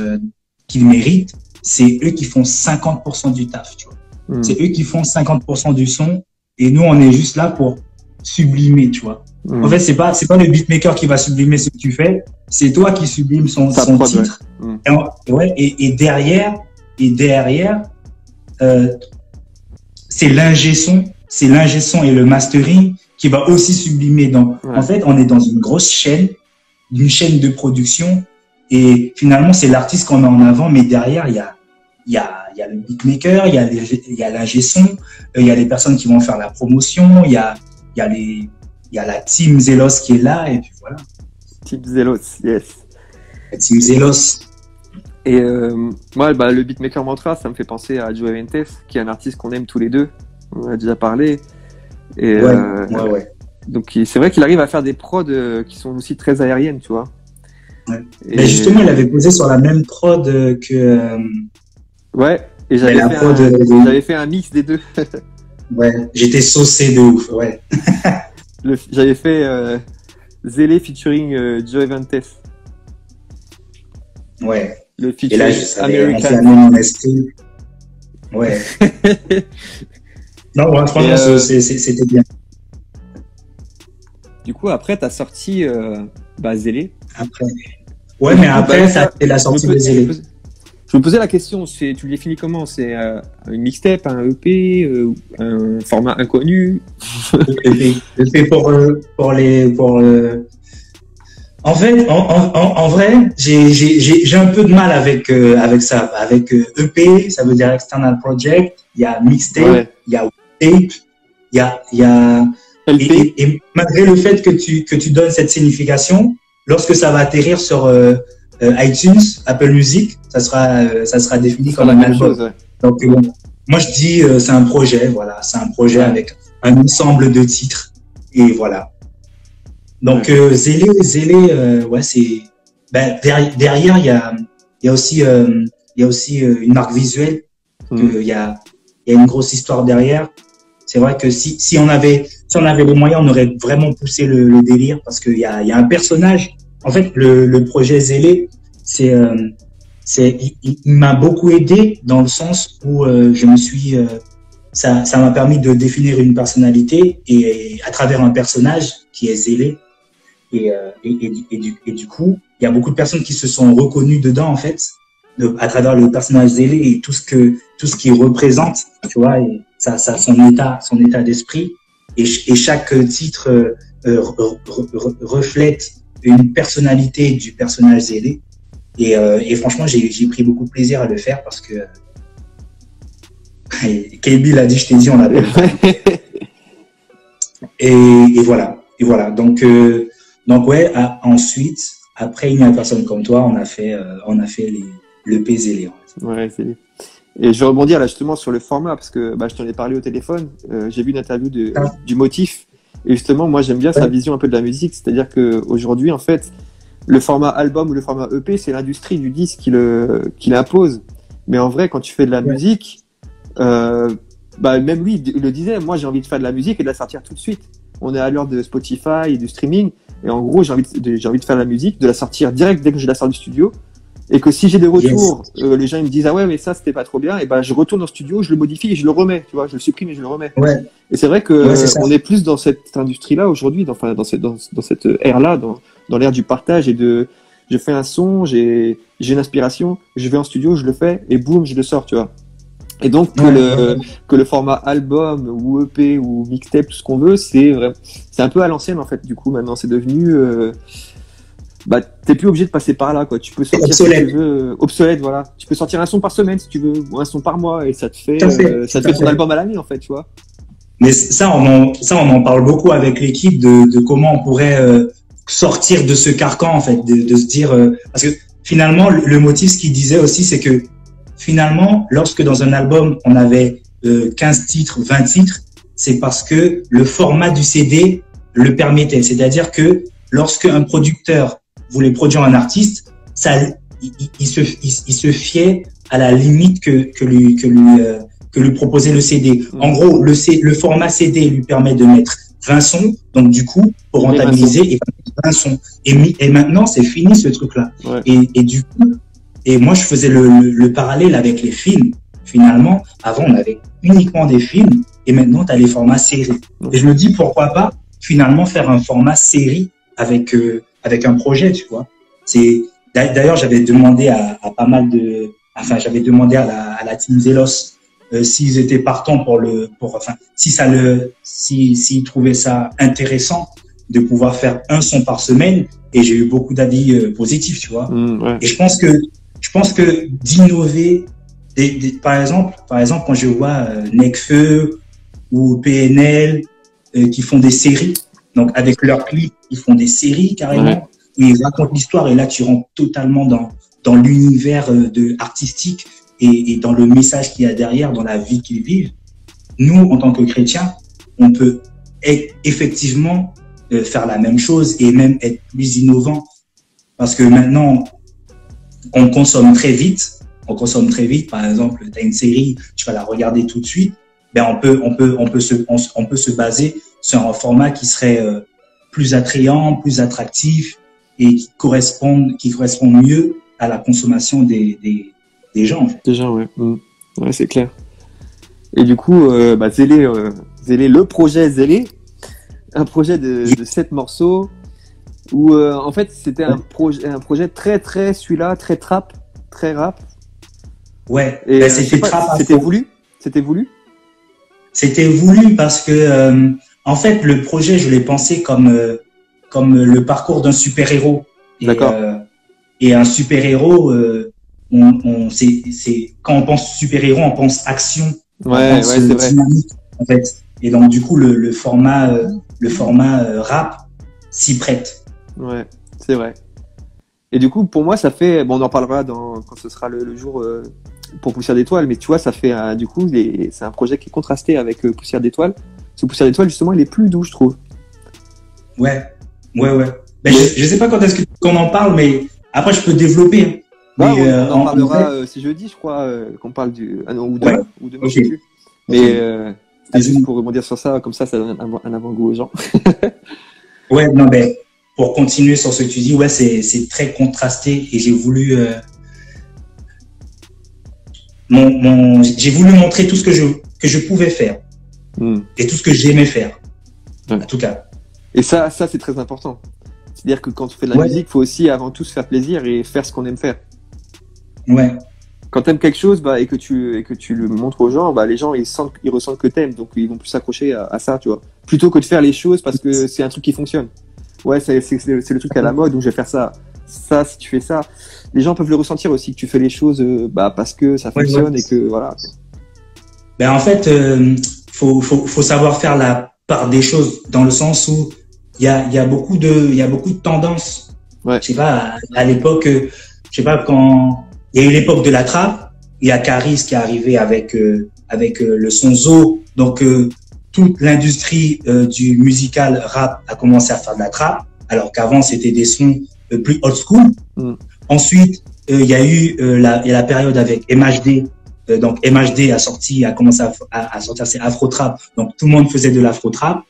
qu'ils méritent, c'est eux qui font 50% du taf, tu vois. C'est eux qui font 50% du son et nous on est juste là pour sublimer, tu vois. En fait, c'est pas le beatmaker qui va sublimer ce que tu fais, c'est toi qui sublime son titre. Ouais. Et derrière, c'est l'ingé son et le mastering qui va aussi sublimer. Donc, en fait, on est dans une grosse chaîne, une chaîne de production et finalement, c'est l'artiste qu'on met en avant, mais derrière, il y a le beatmaker, il y a l'ingé son, il y a les personnes qui vont faire la promotion, il y a la team Zelos qui est là, et puis voilà. Team Zelos, yes. La team Zelos. Et moi, le beatmaker Mantra, ça me fait penser à Joe Ventes, qui est un artiste qu'on aime tous les deux. On en a déjà parlé. Et, ouais. Donc, c'est vrai qu'il arrive à faire des prods qui sont aussi très aériennes, tu vois. Ouais. Et... Mais justement, il avait posé sur la même prod que... Ouais, et j'avais fait un mix des deux. Ouais, j'étais saucé de ouf, ouais. J'avais fait Zélé featuring Joe Ventes. Ouais. Le Et là, feature je savais American. enflammer mon esprit. Ouais. Non, ouais, franchement, c'était bien. Du coup, après, t'as sorti Zélé. Après. Ouais, mais après, Bah, ça fait la sortie de Zélé. Je me posais la question, tu le définis comment? C'est une mixtape, un EP, un format inconnu? EP En fait, en vrai, j'ai un peu de mal avec ça. Avec EP, ça veut dire external project. Il y a mixtape, il y a tape, il y a et malgré le fait que tu donnes cette signification, lorsque ça va atterrir sur iTunes, Apple Music, ça sera défini comme un album. Chose, ouais. Donc moi je dis c'est un projet, voilà, c'est un projet avec un ensemble de titres et voilà. Donc Zélé, ouais, c'est derrière il y a aussi une marque visuelle, il y a une grosse histoire derrière. C'est vrai que si on avait les moyens, on aurait vraiment poussé le délire parce qu'il y a un personnage. En fait, le projet Zélé, il m'a beaucoup aidé dans le sens où ça m'a permis de définir une personnalité et à travers un personnage qui est Zélé. Et du coup, il y a beaucoup de personnes qui se sont reconnues dedans, en fait, à travers le personnage Zélé et tout ce qu'il représente, tu vois, et son état d'esprit. Et chaque titre reflète une personnalité du personnage Zélé. Et franchement, j'ai pris beaucoup de plaisir à le faire parce que KB l'a dit, je t'ai dit, on l'avait. Et voilà. Donc ouais, ensuite, après une personne comme toi, on a fait l'EP Zélé. Ouais, Zélé. Et je vais rebondir là justement sur le format parce que je t'en ai parlé au téléphone. J'ai vu une interview du Motif et justement moi j'aime bien sa vision un peu de la musique, c'est-à-dire que aujourd'hui en fait le format album ou le format EP c'est l'industrie du disque qui l'impose. Mais en vrai quand tu fais de la musique, même lui il le disait, moi j'ai envie de faire de la musique et de la sortir tout de suite. On est à l'heure de Spotify et du streaming et en gros j'ai envie de faire de la musique, de la sortir direct dès que je la sors du studio. Et que si j'ai des retours, les gens ils me disent ah ouais mais ça c'était pas trop bien, et je retourne au studio, je le modifie et je le remets, tu vois, je le supprime et je le remets. Ouais. Et c'est vrai que on est plus dans cette industrie-là aujourd'hui, dans cette ère-là, dans l'ère du partage et de je fais un son, j'ai une inspiration, je vais en studio, je le fais et boum je le sors, tu vois. Et donc que le format album ou EP ou mixtape, tout ce qu'on veut, c'est un peu à l'ancienne en fait. Du coup maintenant c'est devenu t'es plus obligé de passer par là, quoi. Tu peux sortir obsolète. Si tu veux, obsolète, voilà. Tu peux sortir un son par semaine si tu veux, ou un son par mois, et ça te fait ton album à l'année, en fait, tu vois. Mais ça, on en parle beaucoup avec l'équipe de comment on pourrait sortir de ce carcan, en fait, de se dire, parce que finalement, le motif, ce qu'il disait aussi, c'est que finalement, lorsque dans un album, on avait 15 titres, 20 titres, c'est parce que le format du CD le permettait. C'est-à-dire que lorsque un producteur voulait produire un artiste, il se fiait à la limite que lui proposait le CD. En gros, le format CD lui permet de mettre 20 sons, donc du coup, pour rentabiliser, et 20 sons. Et maintenant, c'est fini ce truc-là. Ouais. Et du coup, et moi, je faisais le parallèle avec les films. Finalement, avant, on avait uniquement des films, et maintenant, tu as les formats séries. Et je me dis, pourquoi pas, finalement, faire un format série avec un projet, tu vois. D'ailleurs, j'avais demandé à j'avais demandé à la team Zelos s'ils étaient partants s'ils trouvaient ça intéressant de pouvoir faire un son par semaine, et j'ai eu beaucoup d'avis positifs, tu vois. Ouais. Et je pense que d'innover, par exemple, quand je vois Nekfeu ou PNL qui font des séries, donc avec leurs clips, ils font des séries carrément, où ils racontent l'histoire, et là tu rentres totalement dans l'univers artistique et dans le message qu'il y a derrière, dans la vie qu'ils vivent. Nous, en tant que chrétiens, on peut effectivement faire la même chose et même être plus innovant, parce que maintenant on consomme très vite. Par exemple, tu as une série, tu vas la regarder tout de suite. On peut se baser sur un format qui serait plus attrayant, plus attractif, et qui correspond mieux à la consommation des gens, en fait. Des gens, ouais. Ouais, c'est clair. Et du coup, Zélé, le projet Zélé, un projet de 7 morceaux où, en fait, c'était un projet très, celui-là, très trap, très rap. Ouais, Et c'était trap. C'était voulu? C'était voulu? C'était voulu parce que, en fait, le projet, je l'ai pensé comme le parcours d'un super-héros. D'accord. Et un super-héros, quand on pense super-héros, on pense action. Ouais, c'est vrai. Dynamique, en fait. Et donc, du coup, le format rap s'y prête. Ouais, c'est vrai. Et du coup, pour moi, ça fait, bon, on en parlera quand ce sera le jour pour Poussière d'étoiles, mais tu vois, ça fait, du coup, c'est un projet qui est contrasté avec Poussière d'étoiles. Parce que Poussière d'étoiles, justement, il est plus doux, je trouve. Ouais. Ben, je sais pas quand est-ce qu'on en parle, mais après, je peux développer. Ouais, on en parlera, c'est jeudi, je crois, qu'on parle ou demain, okay. Je sais plus. Mais, c'est juste pour rebondir sur ça, comme ça donne un avant-goût aux gens. Ouais, non, ben, pour continuer sur ce que tu dis, ouais, c'est très contrasté et j'ai voulu, j'ai voulu montrer tout ce que je pouvais faire et tout ce que j'aimais faire, en tout cas. Et ça, c'est très important. C'est-à-dire que quand on fait de la musique, il faut aussi avant tout se faire plaisir et faire ce qu'on aime faire. Ouais. Quand t'aimes quelque chose, et que tu le montres aux gens, les gens ils ressentent que t'aimes, donc ils vont plus s'accrocher à ça, tu vois. Plutôt que de faire les choses parce que c'est un truc qui fonctionne. Ouais, c'est le truc à la mode où je vais faire ça. Ça, si tu fais ça, les gens peuvent le ressentir aussi que tu fais les choses parce que ça fonctionne et que voilà. Ben en fait, faut savoir faire la part des choses dans le sens où il y a beaucoup de tendances. Ouais. Je sais pas, à l'époque, je sais pas, quand il y a eu l'époque de la trap, il y a Caris qui est arrivé avec le son Zo, donc toute l'industrie du musical rap a commencé à faire de la trap, alors qu'avant c'était des sons plus old school. Ensuite, il y a eu la période avec MHD. Donc MHD a commencé à sortir ses afro trap, donc tout le monde faisait de l'afro trap.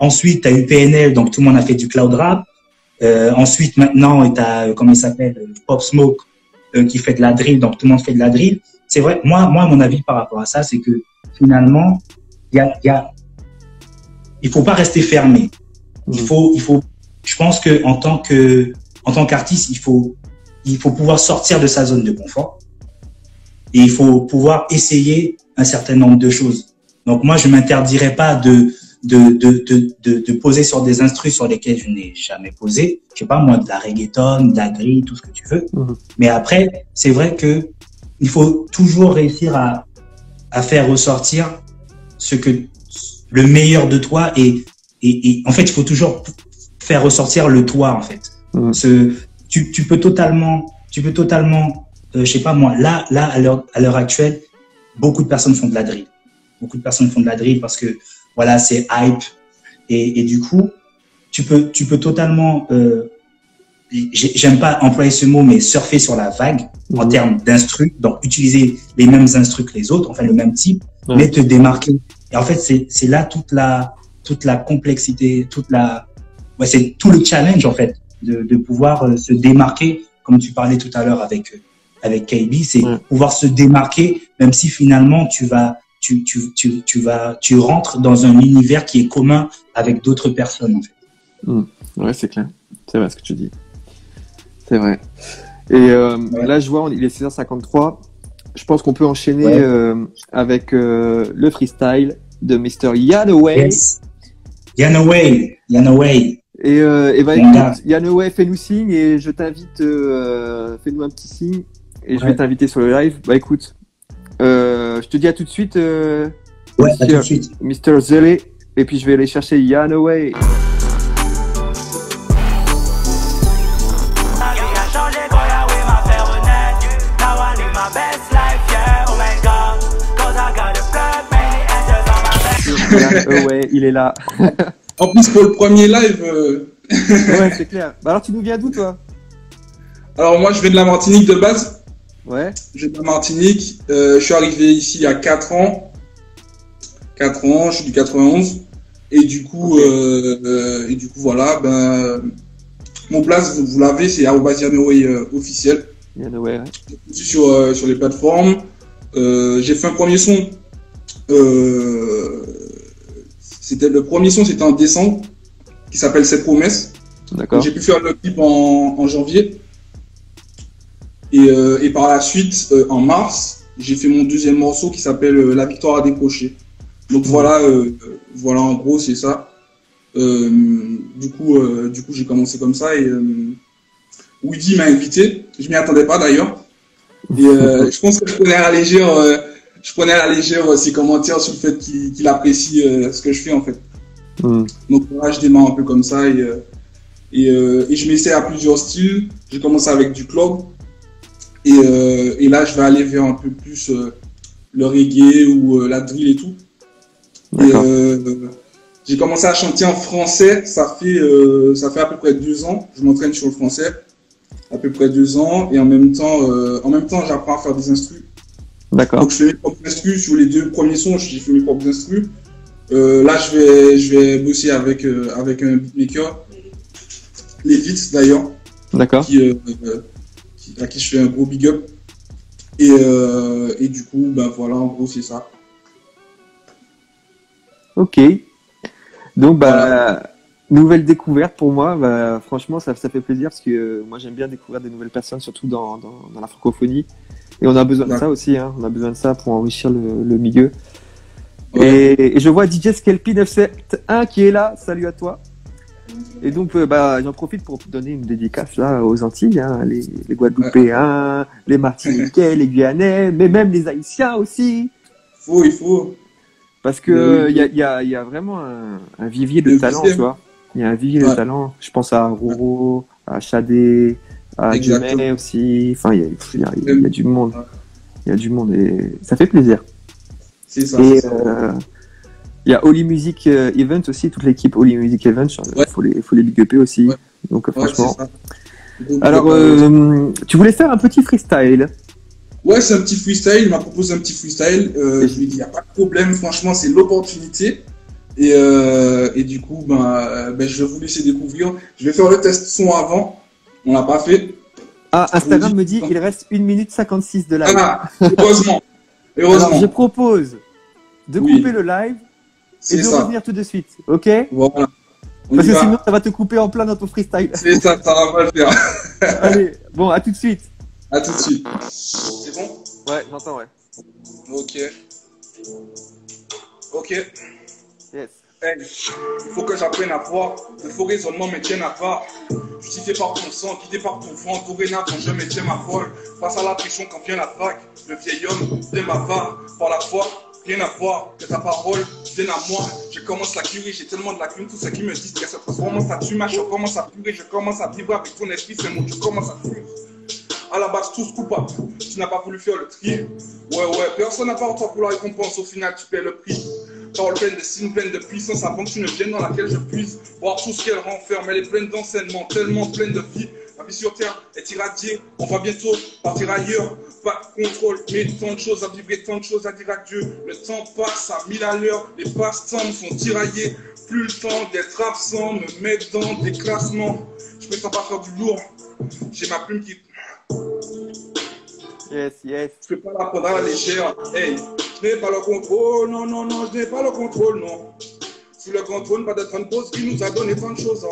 Ensuite, tu as eu PNL, donc tout le monde a fait du cloud rap. Ensuite, maintenant, tu as, comment il s'appelle, Pop Smoke, qui fait de la drill, donc tout le monde fait de la drill. C'est vrai, moi, mon avis par rapport à ça, c'est que finalement, il faut pas rester fermé. Il faut, je pense que en tant qu'artiste, il faut pouvoir sortir de sa zone de confort et il faut pouvoir essayer un certain nombre de choses. Donc moi, je m'interdirais pas de poser sur des instrus sur lesquels je n'ai jamais posé. Je sais pas, moi, de la reggaeton, de la drill, tout ce que tu veux. Mais après, c'est vrai que il faut toujours réussir à faire ressortir le meilleur de toi et en fait, il faut toujours faire ressortir le toi, en fait. Tu peux totalement, je sais pas moi, là, à l'heure actuelle, beaucoup de personnes font de la drill. Beaucoup de personnes font de la drill parce que, voilà, c'est hype. Et du coup, tu peux totalement, j'aime pas employer ce mot, mais surfer sur la vague en termes d'instru. Donc, utiliser les mêmes instrus que les autres, enfin, le même type, mais te démarquer. Et en fait, c'est là toute la complexité, c'est tout le challenge, en fait, de pouvoir se démarquer, comme tu parlais tout à l'heure avec KB, c'est pouvoir se démarquer, même si finalement tu rentres dans un univers qui est commun avec d'autres personnes, en fait. Ouais, c'est clair. C'est vrai ce que tu dis. C'est vrai. Et là, je vois, il est 16h53. Je pense qu'on peut enchaîner avec le freestyle de Mr. Yanaway. Yes. Yanaway. Et écoute, Yanaway, fais-nous signe et je t'invite, fais-nous un petit signe et je vais t'inviter sur le live. Bah écoute, je te dis à tout de suite, à tout de suite. Mr. Zélé, et puis je vais aller chercher Yanaway. Ouais, il est là. En plus, pour le premier live. Ouais, c'est clair. Bah alors, tu nous viens d'où, toi? Alors, moi, je viens de la Martinique de base. Ouais. Je viens de la Martinique. Je suis arrivé ici il y a 4 ans. 4 ans, je suis du 91. Et du coup, voilà, mon place, vous l'avez, c'est @Yanaway officiel Bien, ouais. Aussi sur les plateformes. J'ai fait un premier son. Le premier son, c'était en décembre, qui s'appelle Cette promesse. D'accord. J'ai pu faire le clip en janvier. Et par la suite, en mars, j'ai fait mon deuxième morceau qui s'appelle La victoire à décrocher. Donc voilà, en gros, c'est ça. Du coup, j'ai commencé comme ça et Woody m'a invité. Je m'y attendais pas d'ailleurs. Et je pense que je prenais à la légère ses commentaires sur le fait qu'il apprécie ce que je fais en fait. Donc voilà, je démarre un peu comme ça et je m'essaie à plusieurs styles. J'ai commencé avec du club et là je vais aller vers un peu plus le reggae ou la drill et tout. Et j'ai commencé à chanter en français. Ça fait à peu près 2 ans. Je m'entraîne sur le français. À peu près 2 ans et en même temps j'apprends à faire des instrus. D'accord. Donc je fais mes propres instrus sur les 2 premiers sons, j'ai fait mes propres instrus. Là je vais bosser avec un beatmaker, Levitz d'ailleurs. D'accord. À qui je fais un gros big up. Et du coup ben voilà, en gros c'est ça. Ok. Donc voilà. Nouvelle découverte pour moi, franchement ça fait plaisir parce que moi j'aime bien découvrir des nouvelles personnes, surtout dans la francophonie. Et on a besoin de ça aussi, hein. On a besoin de ça pour enrichir le milieu. Ouais. Et je vois DJ Skelpy 971 qui est là, salut à toi. Et donc j'en profite pour donner une dédicace là aux Antilles, hein, les Guadeloupéens, les Martiniquais, les Guyanais, mais même les Haïtiens aussi. Il faut. Parce que il y a vraiment un vivier de talent, tu vois. Il y a un vivier de talent. Je pense à Roro, à Chadé, à Dumais aussi. Enfin, il y a du monde. Il y a du monde et ça fait plaisir. C'est ça. Et il y a Holy Music Event aussi, toute l'équipe Holy Music Event. Faut les big upper aussi. Ouais. Donc franchement. Alors, tu voulais faire un petit freestyle. Ouais, c'est un petit freestyle. Il m'a proposé un petit freestyle. Je lui ai dit, il n'y a pas de problème. Franchement, c'est l'opportunité. Et du coup, je vais vous laisser découvrir. Je vais faire le test son avant. On l'a pas fait. Ah, Instagram me dit qu'il reste 1 minute 56 de live. Ah, heureusement. Alors, je propose de couper le live et de revenir tout de suite. Ok? Voilà. Parce que sinon, ça va te couper en plein dans ton freestyle. C'est ça va pas le faire. Allez, bon, à tout de suite. À tout de suite. C'est bon? Ouais, j'entends, ouais. Ok. Yes. Hey, il faut que j'apprenne à voir. Le faux raisonnement me tienne à part. Justifié par ton sang, guidé par ton vent, dorénavant je me tiens ma folle. Face à la pression quand vient la vague, le vieil homme de ma part, par la foi, rien à voir, que ta parole vienne à moi. Je commence à curer, j'ai tellement de lacunes, tout ce qui me dit que ça transforme en statut, je commence à pleurer, je commence à vibrer avec ton esprit, c'est mon, je commence à fuir. À la base, tous coupables, tu n'as pas voulu faire le tri. Ouais, personne n'a pas toi pour la récompense, au final tu paies le prix. Parole pleine de signes, pleine de puissance, avant que tu ne viennes dans laquelle je puisse voir tout ce qu'elle renferme. Elle est pleine d'enseignements, tellement pleine de vie. La vie sur terre est irradiée, on va bientôt partir ailleurs. Pas de contrôle, mais tant de choses à vibrer, tant de choses à dire adieu. Le temps passe à 1000 à l'heure, les passe-temps me font tirailler. Plus le temps d'être absent, me mettre dans des classements. Je préfère pas faire du lourd, j'ai ma plume qui... Yes. Je peux pas la prendre à la légère. Hey, je n'ai pas le contrôle, non, je n'ai pas le contrôle, non. Sous le contrôle, pas de temps de pause qui nous a donné tant de choses.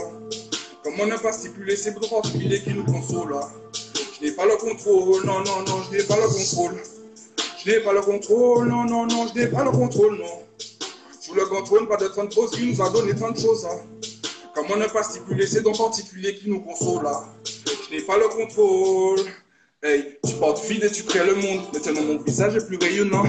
Comme on n'a pas stipulé, c'est pour particulier qui nous console. Je n'ai pas le contrôle, non, je n'ai pas le contrôle. Je n'ai pas le contrôle, non, je n'ai pas le contrôle, non. Sous le contrôle, pas de temps de pause qui nous a donné tant de choses. Comme on n'a pas stipulé, c'est dans particulier qui nous console. Je n'ai pas le contrôle. Hey, tu portes vide et tu crées le monde. Maintenant mon visage est plus rayonnant.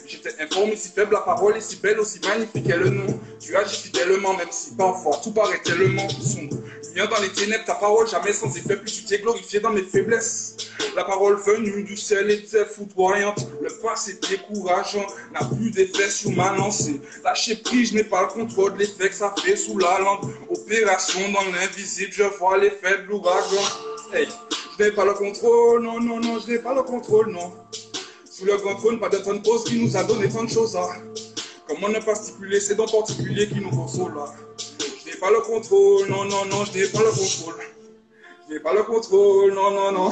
J'étais informé, si faible, la parole est si belle, aussi magnifique est le nom. Tu agis fidèlement, même si parfois tout paraît tellement sombre. Viens dans les ténèbres, ta parole jamais sans effet, plus tu t'es glorifié dans mes faiblesses. La parole venue du ciel était foudroyante. Le passé décourageant n'a plus d'effet sur ma lancée. Lâcher prise, je n'ai pas le contrôle de l'effet que ça fait sous la lampe. Opération dans l'invisible, je vois l'effet de l'ouragan. Hey, je n'ai pas le contrôle, non, je n'ai pas le contrôle, non. Sous le contrôle, pas de temps de pause qui nous a donné tant de choses. Comme on n'a pas stipulé, c'est dans particulier qui nous console. Je n'ai pas le contrôle, non, je n'ai pas le contrôle. Je n'ai pas le contrôle, non.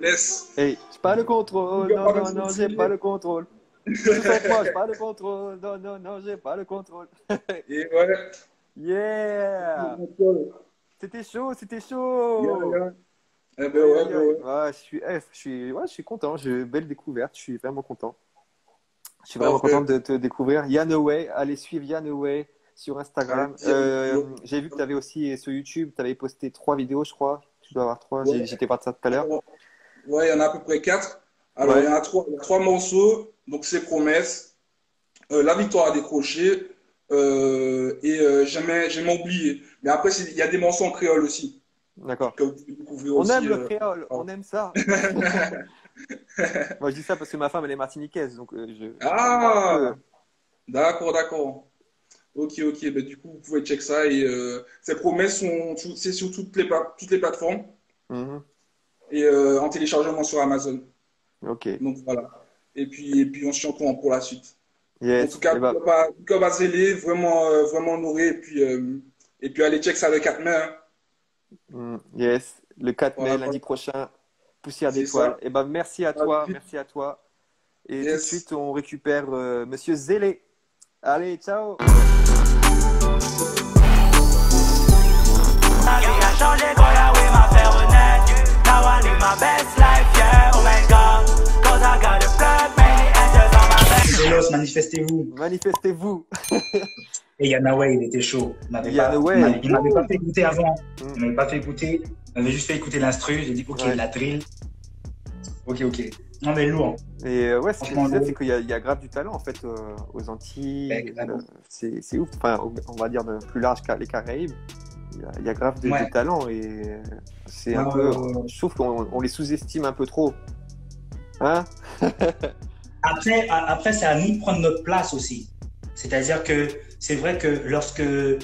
Laisse. Hey, j'ai pas le contrôle, Tu peux non, pas non, me non, soucier. j'ai pas le contrôle. Je fais quoi, j'ai pas le contrôle, non, non, non, j'ai pas le contrôle. Et ouais. Yeah! C'était chaud, c'était chaud! Eh ben ouais, Aïe, ben aïe, ouais. ouais, je suis content, belle découverte, je suis vraiment content. Je suis vraiment Parfait. content de te découvrir. Yann Away, allez suivre Yann Away sur Instagram. J'ai vu que tu avais aussi sur YouTube, tu avais posté 3 vidéos, je crois. Tu dois avoir 3, Ouais. j'étais parti ça tout à l'heure. Ouais, il y en a à peu près 4. Alors, Ouais. il y en a 3 morceaux. Donc, c'est Promesse, La victoire à décrocher et Jamais oublié. Mais après, il y a des morceaux en créole aussi. D'accord. Que vous pouvez découvrir On aussi. aime le créole, on aime ça. Moi, je dis ça parce que ma femme, elle est martiniquaise, donc Ah, d'accord. Ok. Ben, du coup, vous pouvez check ça. Et ces promesses c'est sur toutes les plateformes Mhm. et en téléchargement sur Amazon. Ok. Donc voilà. Et puis on se tient au courant pour la suite. Yes. En tout cas, Eh ben, comme à Zélé, vraiment honoré. Et puis allez check ça avec 4 mains. yes. Le 4 mai, Voilà. lundi prochain, Poussière C'est d'étoiles. ça. Eh ben, merci à toi, Merci. merci à toi. Et tout de Yes. suite, on récupère Monsieur Zélé. Allez, ciao. Ma vie a changé quand la way m'a fait renaître. Now I live my best life, yeah, oh my god. Cause I got a plug, many angels on my back. Vélos, manifestez-vous. Manifestez-vous. Et Yanaway, il était chaud. Il m'avait Yana pas, Way. il m'avait pas fait écouter avant. Mm. Il m'avait pas fait écouter. Il m'avait juste fait écouter l'instru. J'ai dit, ok, Ouais. la drill. Ok. Non, mais lourd. Et ouais, ce que je Franchement, disais, le- c'est qu'il y a grave du talent en fait aux Antilles. Ouais, clairement. C'est ouf. Enfin, on va dire de plus large les Caraïbes. Il y a grave Ouais. de talent et c'est un Ouais, peu. ouais. Je trouve qu'on les sous-estime un peu trop. Hein? Après, c'est à nous de prendre notre place aussi. C'est-à-dire que c'est vrai que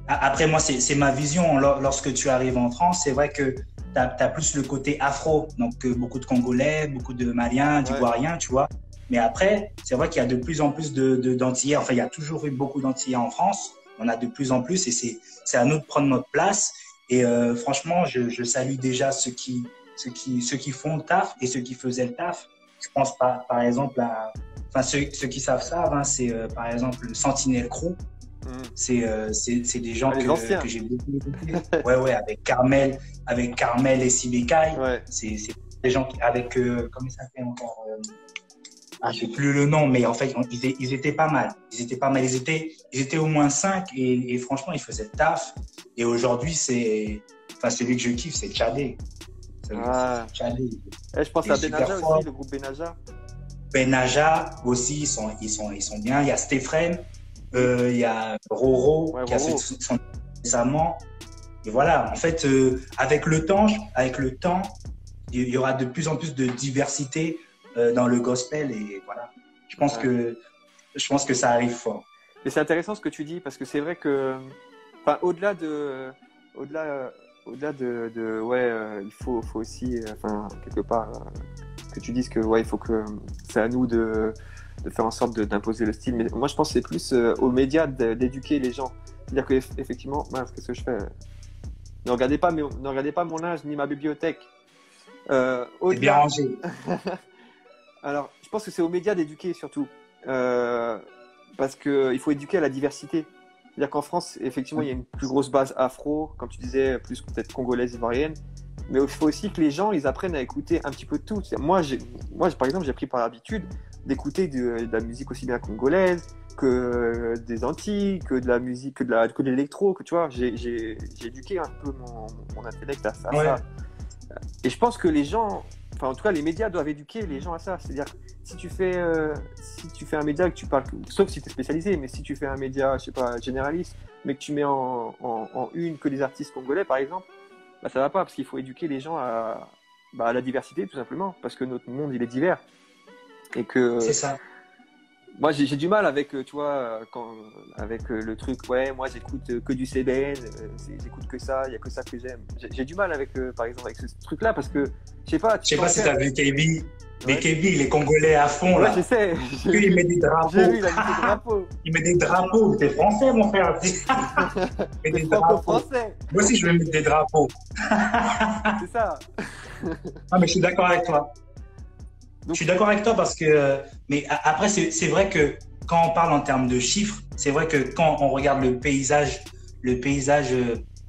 après moi, c'est ma vision, lorsque tu arrives en France, c'est vrai que tu as plus le côté afro, donc beaucoup de Congolais, beaucoup de Maliens, d'Ivoiriens, tu vois. Mais après, c'est vrai qu'il y a de plus en plus d'Antillais. Enfin, il y a toujours eu beaucoup d'Antillais en France. On a de plus en plus et c'est à nous de prendre notre place. Et franchement, je salue déjà ceux qui font le taf et ceux qui faisaient le taf. Je pense par exemple enfin ceux qui savent ça, hein, c'est par exemple le Sentinelle Crew. C'est des gens Les anciens. que j'ai beaucoup écoutés. Ouais, avec Carmel et Sibekai. Ouais. C'est des gens avec comment il s'appelle encore je sais plus le nom, mais en fait ils étaient pas mal. Ils étaient au moins 5 et franchement ils faisaient le taf. Et aujourd'hui celui que je kiffe c'est Tchadé. Ah. Tchadé. Je pense Et à super Benaja fort. aussi, le groupe Benaja. Benaja aussi, ils sont bien. Il y a Stéphane, il y a Roro Ouais, qui a Roro. son récemment. Et voilà, en fait, avec le temps, il y aura de plus en plus de diversité dans le gospel et voilà. Je pense que ça arrive fort. Et c'est intéressant ce que tu dis parce que c'est vrai que, enfin, au-delà de il faut aussi, enfin, quelque part, que tu dises que il faut que c'est à nous de faire en sorte d'imposer le style. Mais moi, je pense que c'est plus aux médias d'éduquer les gens. C'est-à-dire que effectivement, mince, qu'est-ce que je fais? Ne regardez pas mon linge ni ma bibliothèque. C'est bien rangé. Alors, je pense que c'est aux médias d'éduquer surtout, parce que il faut éduquer à la diversité. C'est-à-dire qu'en France, effectivement, il y a une plus grosse base afro, comme tu disais, plus peut-être congolaise, ivoirienne. Mais il faut aussi que les gens, ils apprennent à écouter un petit peu de tout. Moi, par exemple, j'ai pris par habitude d'écouter de la musique aussi bien congolaise que des Antilles, que de la musique, que de l'électro, que tu vois. J'ai éduqué un peu mon intellect à ça. Ouais. Et je pense que les gens, enfin en tout cas les médias doivent éduquer les gens à ça. C'est-à-dire si tu fais un média que tu parles, sauf si tu es spécialisé, mais si tu fais un média, je sais pas, généraliste, mais que tu mets en une que des artistes congolais par exemple, bah ça va pas parce qu'il faut éduquer les gens à la diversité tout simplement parce que notre monde il est divers et que C'est ça. moi j'ai du mal avec tu vois avec le truc moi j'écoute que du CBN, j'écoute que ça, il y a que ça que j'aime. J'ai du mal avec par exemple avec ce truc là parce que je sais pas Je sais pas si t'as vu KB, mais Ouais. KB il est congolais à fond Ouais, là. je sais. Lui, il met des drapeaux. J'ai vu, il a mis des drapeaux. Il met des drapeaux. T'es français, mon frère. Il met des drapeaux. Franco-français. Moi aussi, je vais mettre des drapeaux. C'est ça. Ah, mais je suis d'accord avec toi. Donc, Je suis d'accord avec toi parce que, mais après, c'est vrai que quand on parle en termes de chiffres, c'est vrai que quand on regarde le paysage,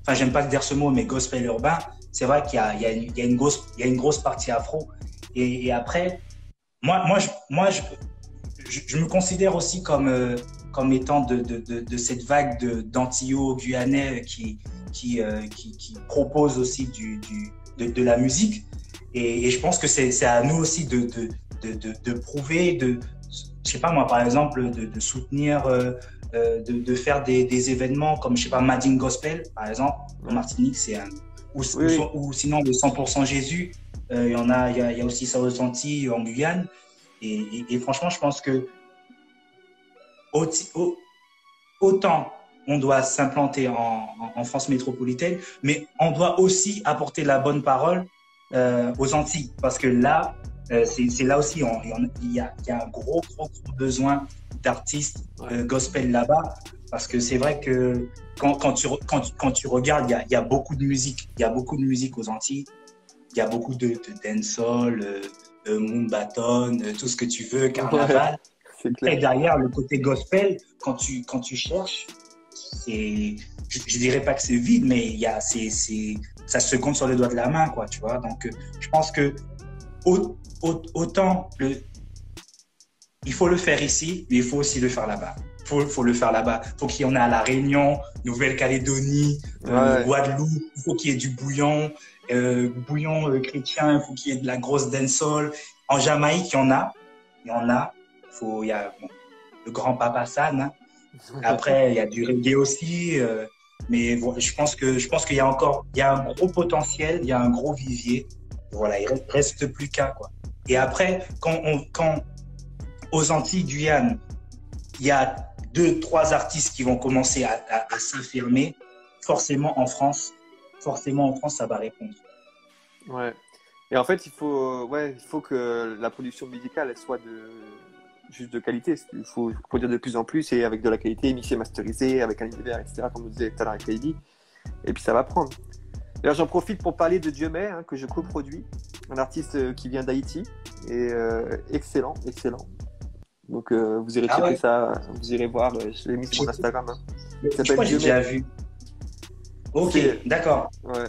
enfin, j'aime pas dire ce mot, mais gospel urbain, c'est vrai qu'il y a une grosse partie afro. Et après, je me considère aussi comme étant de cette vague d'Antillaux guyanais qui propose aussi de la musique. Et je pense que c'est à nous aussi de prouver, je sais pas moi, par exemple, de soutenir, de faire des événements comme, je sais pas, Mading Gospel, par exemple, en Martinique, oui. ou sinon le 100% Jésus, il y a aussi ça aux Antilles, en Guyane. Et franchement, je pense que autant on doit s'implanter en France métropolitaine, mais on doit aussi apporter la bonne parole aux Antilles, parce que là, c'est là aussi, il y a un gros besoin d'artistes gospel là-bas, parce que c'est vrai que quand tu regardes, il y a beaucoup de musique, aux Antilles, il y a beaucoup de dancehall, Moombaton, tout ce que tu veux, carnaval. C'est clair. Et derrière, le côté gospel, quand tu cherches, je dirais pas que c'est vide, mais ça se compte sur les doigts de la main, quoi, tu vois. Donc, je pense que autant il faut le faire ici, mais il faut aussi le faire là-bas. Faut le faire là-bas. Faut qu'il y en ait à La Réunion, Nouvelle-Calédonie, Guadeloupe. Il faut qu'il y ait du bouillon chrétien. Il faut qu'il y ait de la grosse dancehall. En Jamaïque, il y en a. Il y a le grand Papa San. Hein. Après, il y a du reggae aussi. Mais voilà, je pense qu'il y a un gros potentiel, il y a un gros vivier. Voilà, il reste plus qu'à, quoi. Et après, quand aux Antilles, Guyane, il y a 2-3 artistes qui vont commencer à s'affirmer, forcément en France, ça va répondre. Ouais. Et en fait, il faut que la production musicale elle soit juste de qualité. Il faut produire de plus en plus et avec de la qualité, mixer, masteriser, avec un univers, etc. Comme vous disiez tout à l'heure avec Heidi. Et puis ça va prendre. D'ailleurs, j'en profite pour parler de Dieu May, que je coproduis, un artiste qui vient d'Haïti et excellent. Donc vous irez checker ça, vous irez voir. Je l'ai mis sur mon Instagram. Il s'appelle Dieu May. J'ai déjà vu. Ok, d'accord. Ouais.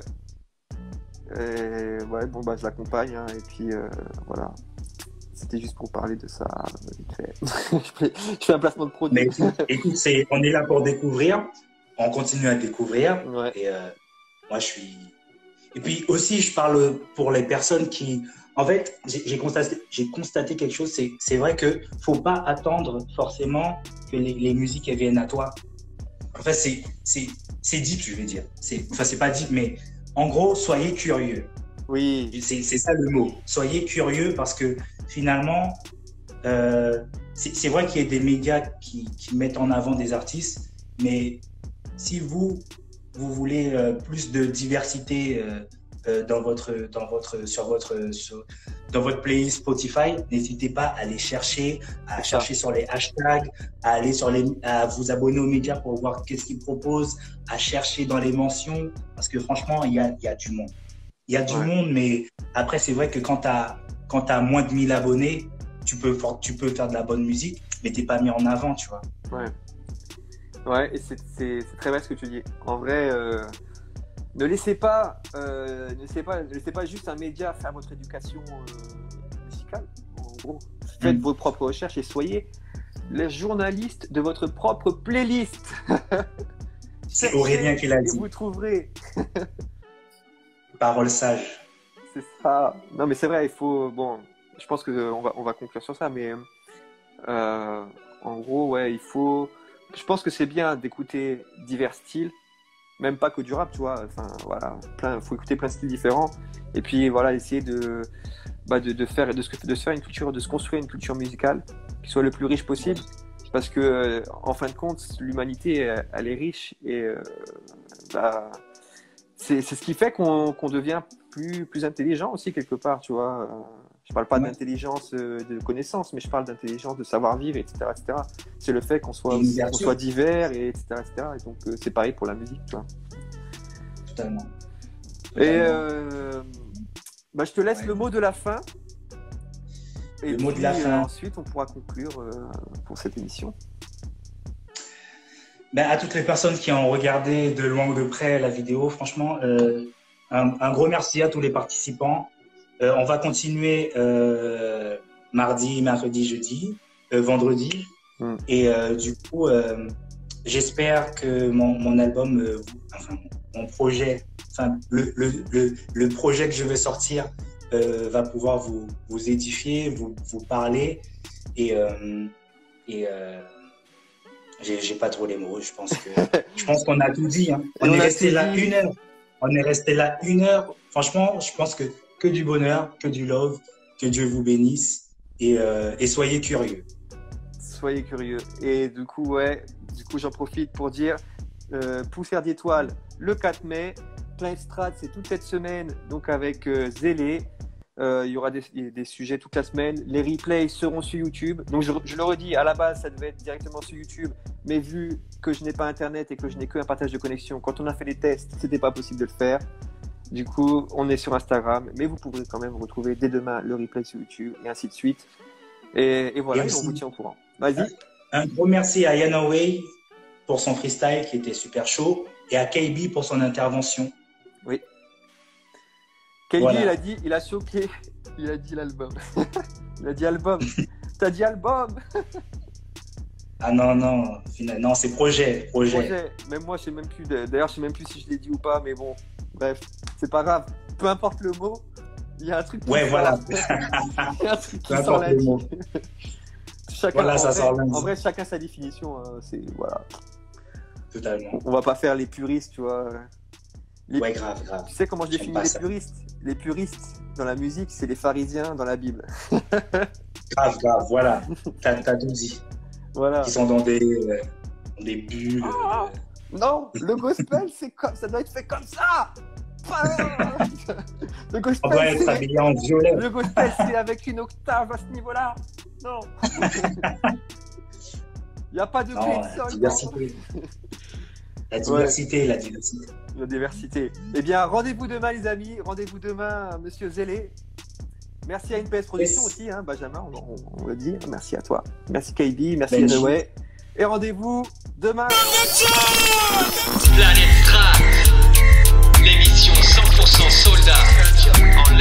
Et ouais, bon je l'accompagne et puis voilà. C'était juste pour parler de ça. Vite fait. je fais un placement de produit. Mais écoute, on est là pour découvrir. On continue à découvrir. Ouais. Et moi, je suis. Et puis aussi, je parle pour les personnes qui. En fait, j'ai constaté quelque chose. C'est vrai que faut pas attendre forcément que les musiques elles viennent à toi. En fait, c'est deep, je vais dire. C'est pas deep, mais en gros, soyez curieux. Oui. C'est ça le mot. Soyez curieux parce que finalement, c'est vrai qu'il y a des médias qui mettent en avant des artistes, mais si vous voulez plus de diversité dans votre playlist Spotify, n'hésitez pas à aller chercher sur les hashtags, à vous abonner aux médias pour voir qu'est-ce qu'ils proposent, à chercher dans les mentions, parce que franchement, il y a du monde. Il y a du monde, mais après, c'est vrai que quand t'as moins de 1000 abonnés, tu peux faire de la bonne musique, mais t'es pas mis en avant, tu vois. Ouais, et c'est très vrai ce que tu dis. En vrai, ne laissez pas juste un média faire votre éducation musicale. En gros, faites vos propres recherches et soyez les journalistes de votre propre playlist. C'est Aurélien qui l'a dit. Et vous trouverez. Parole sage. C'est ça. Non, mais c'est vrai, il faut. Bon, je pense on va conclure sur ça, mais en gros, il faut. Je pense que c'est bien d'écouter divers styles, même pas que du rap, tu vois. Enfin, voilà, faut écouter plein de styles différents. Et puis, voilà, essayer de se faire une culture, de se construire une culture musicale qui soit le plus riche possible. Parce que, en fin de compte, l'humanité, elle est riche et, c'est ce qui fait qu'on devient plus intelligent aussi quelque part, tu vois. Je parle pas d'intelligence de connaissance, mais je parle d'intelligence de savoir-vivre, etc., etc. C'est le fait qu'on soit divers, et etc., etc. Et donc, c'est pareil pour la musique, tu vois. Totalement. Et Bah, je te laisse Ouais. le mot de la fin. Et Le mot de la fin. Ensuite, on pourra conclure pour cette émission. Ben, à toutes les personnes qui ont regardé de loin ou de près la vidéo, franchement, un gros merci à tous les participants. On va continuer mardi, mercredi, jeudi, vendredi. Et du coup, j'espère que mon album, enfin mon projet, enfin le projet que je vais sortir va pouvoir vous édifier, vous parler et j'ai pas trop les mots. Je pense qu'on a tout dit. Hein. On est resté là 1 heure. On est resté là 1 heure. Franchement, je pense que du bonheur, que du love, que Dieu vous bénisse et soyez curieux. Soyez curieux. Et du coup, j'en profite pour dire Poussière d'étoiles le 4 mai. Planet Strat, c'est toute cette semaine, donc avec Zélé. Il y aura des sujets toute la semaine. Les replays seront sur YouTube. Donc, je le redis, à la base, ça devait être directement sur YouTube. Mais vu que je n'ai pas Internet et que je n'ai qu'un partage de connexion, quand on a fait les tests, c'était pas possible de le faire. Du coup, on est sur Instagram. Mais vous pourrez quand même retrouver dès demain le replay sur YouTube et ainsi de suite. Et voilà, et on vous tient au courant. Vas-y. Un gros merci à Yana Way pour son freestyle qui était super chaud et à KB pour son intervention. Oui. KB, Voilà. il a choqué. Il a dit l'album. Il a dit album. T'as dit album. Ah non, c'est projet. Même moi, je sais même plus. D'ailleurs, je sais même plus si je l'ai dit ou pas, mais bon, bref, c'est pas grave. Peu importe le mot, il y a un truc. Ouais, voilà. Il y a un truc qui Peu sort importe là. le mot. Chacun, Voilà, ça sort lundi. en vrai, chacun sa définition. C'est voilà. Totalement. On va pas faire les puristes, tu vois. Ouais, grave. Tu sais comment je J'aime définis pas les ça. puristes? Les puristes dans la musique, c'est les pharisiens dans la Bible. Grave, voilà. T'as tout dit. Voilà. Ils sont dans des bulles. Non, le gospel, ça doit être fait comme ça. Le On gospel, doit être habillé en violet. Le gospel, c'est avec une octave à ce niveau-là. Non. Il n'y a pas de Non, clé de la sol. diversité. La diversité. La diversité. Eh bien, rendez-vous demain, les amis. Rendez-vous demain, monsieur Zélé. Merci à NPS Production aussi, hein, Benjamin, on le dit. Merci à toi. Merci KB, merci Benji. Noé. Et rendez-vous demain. Planet Strat, l'émission 100% soldat en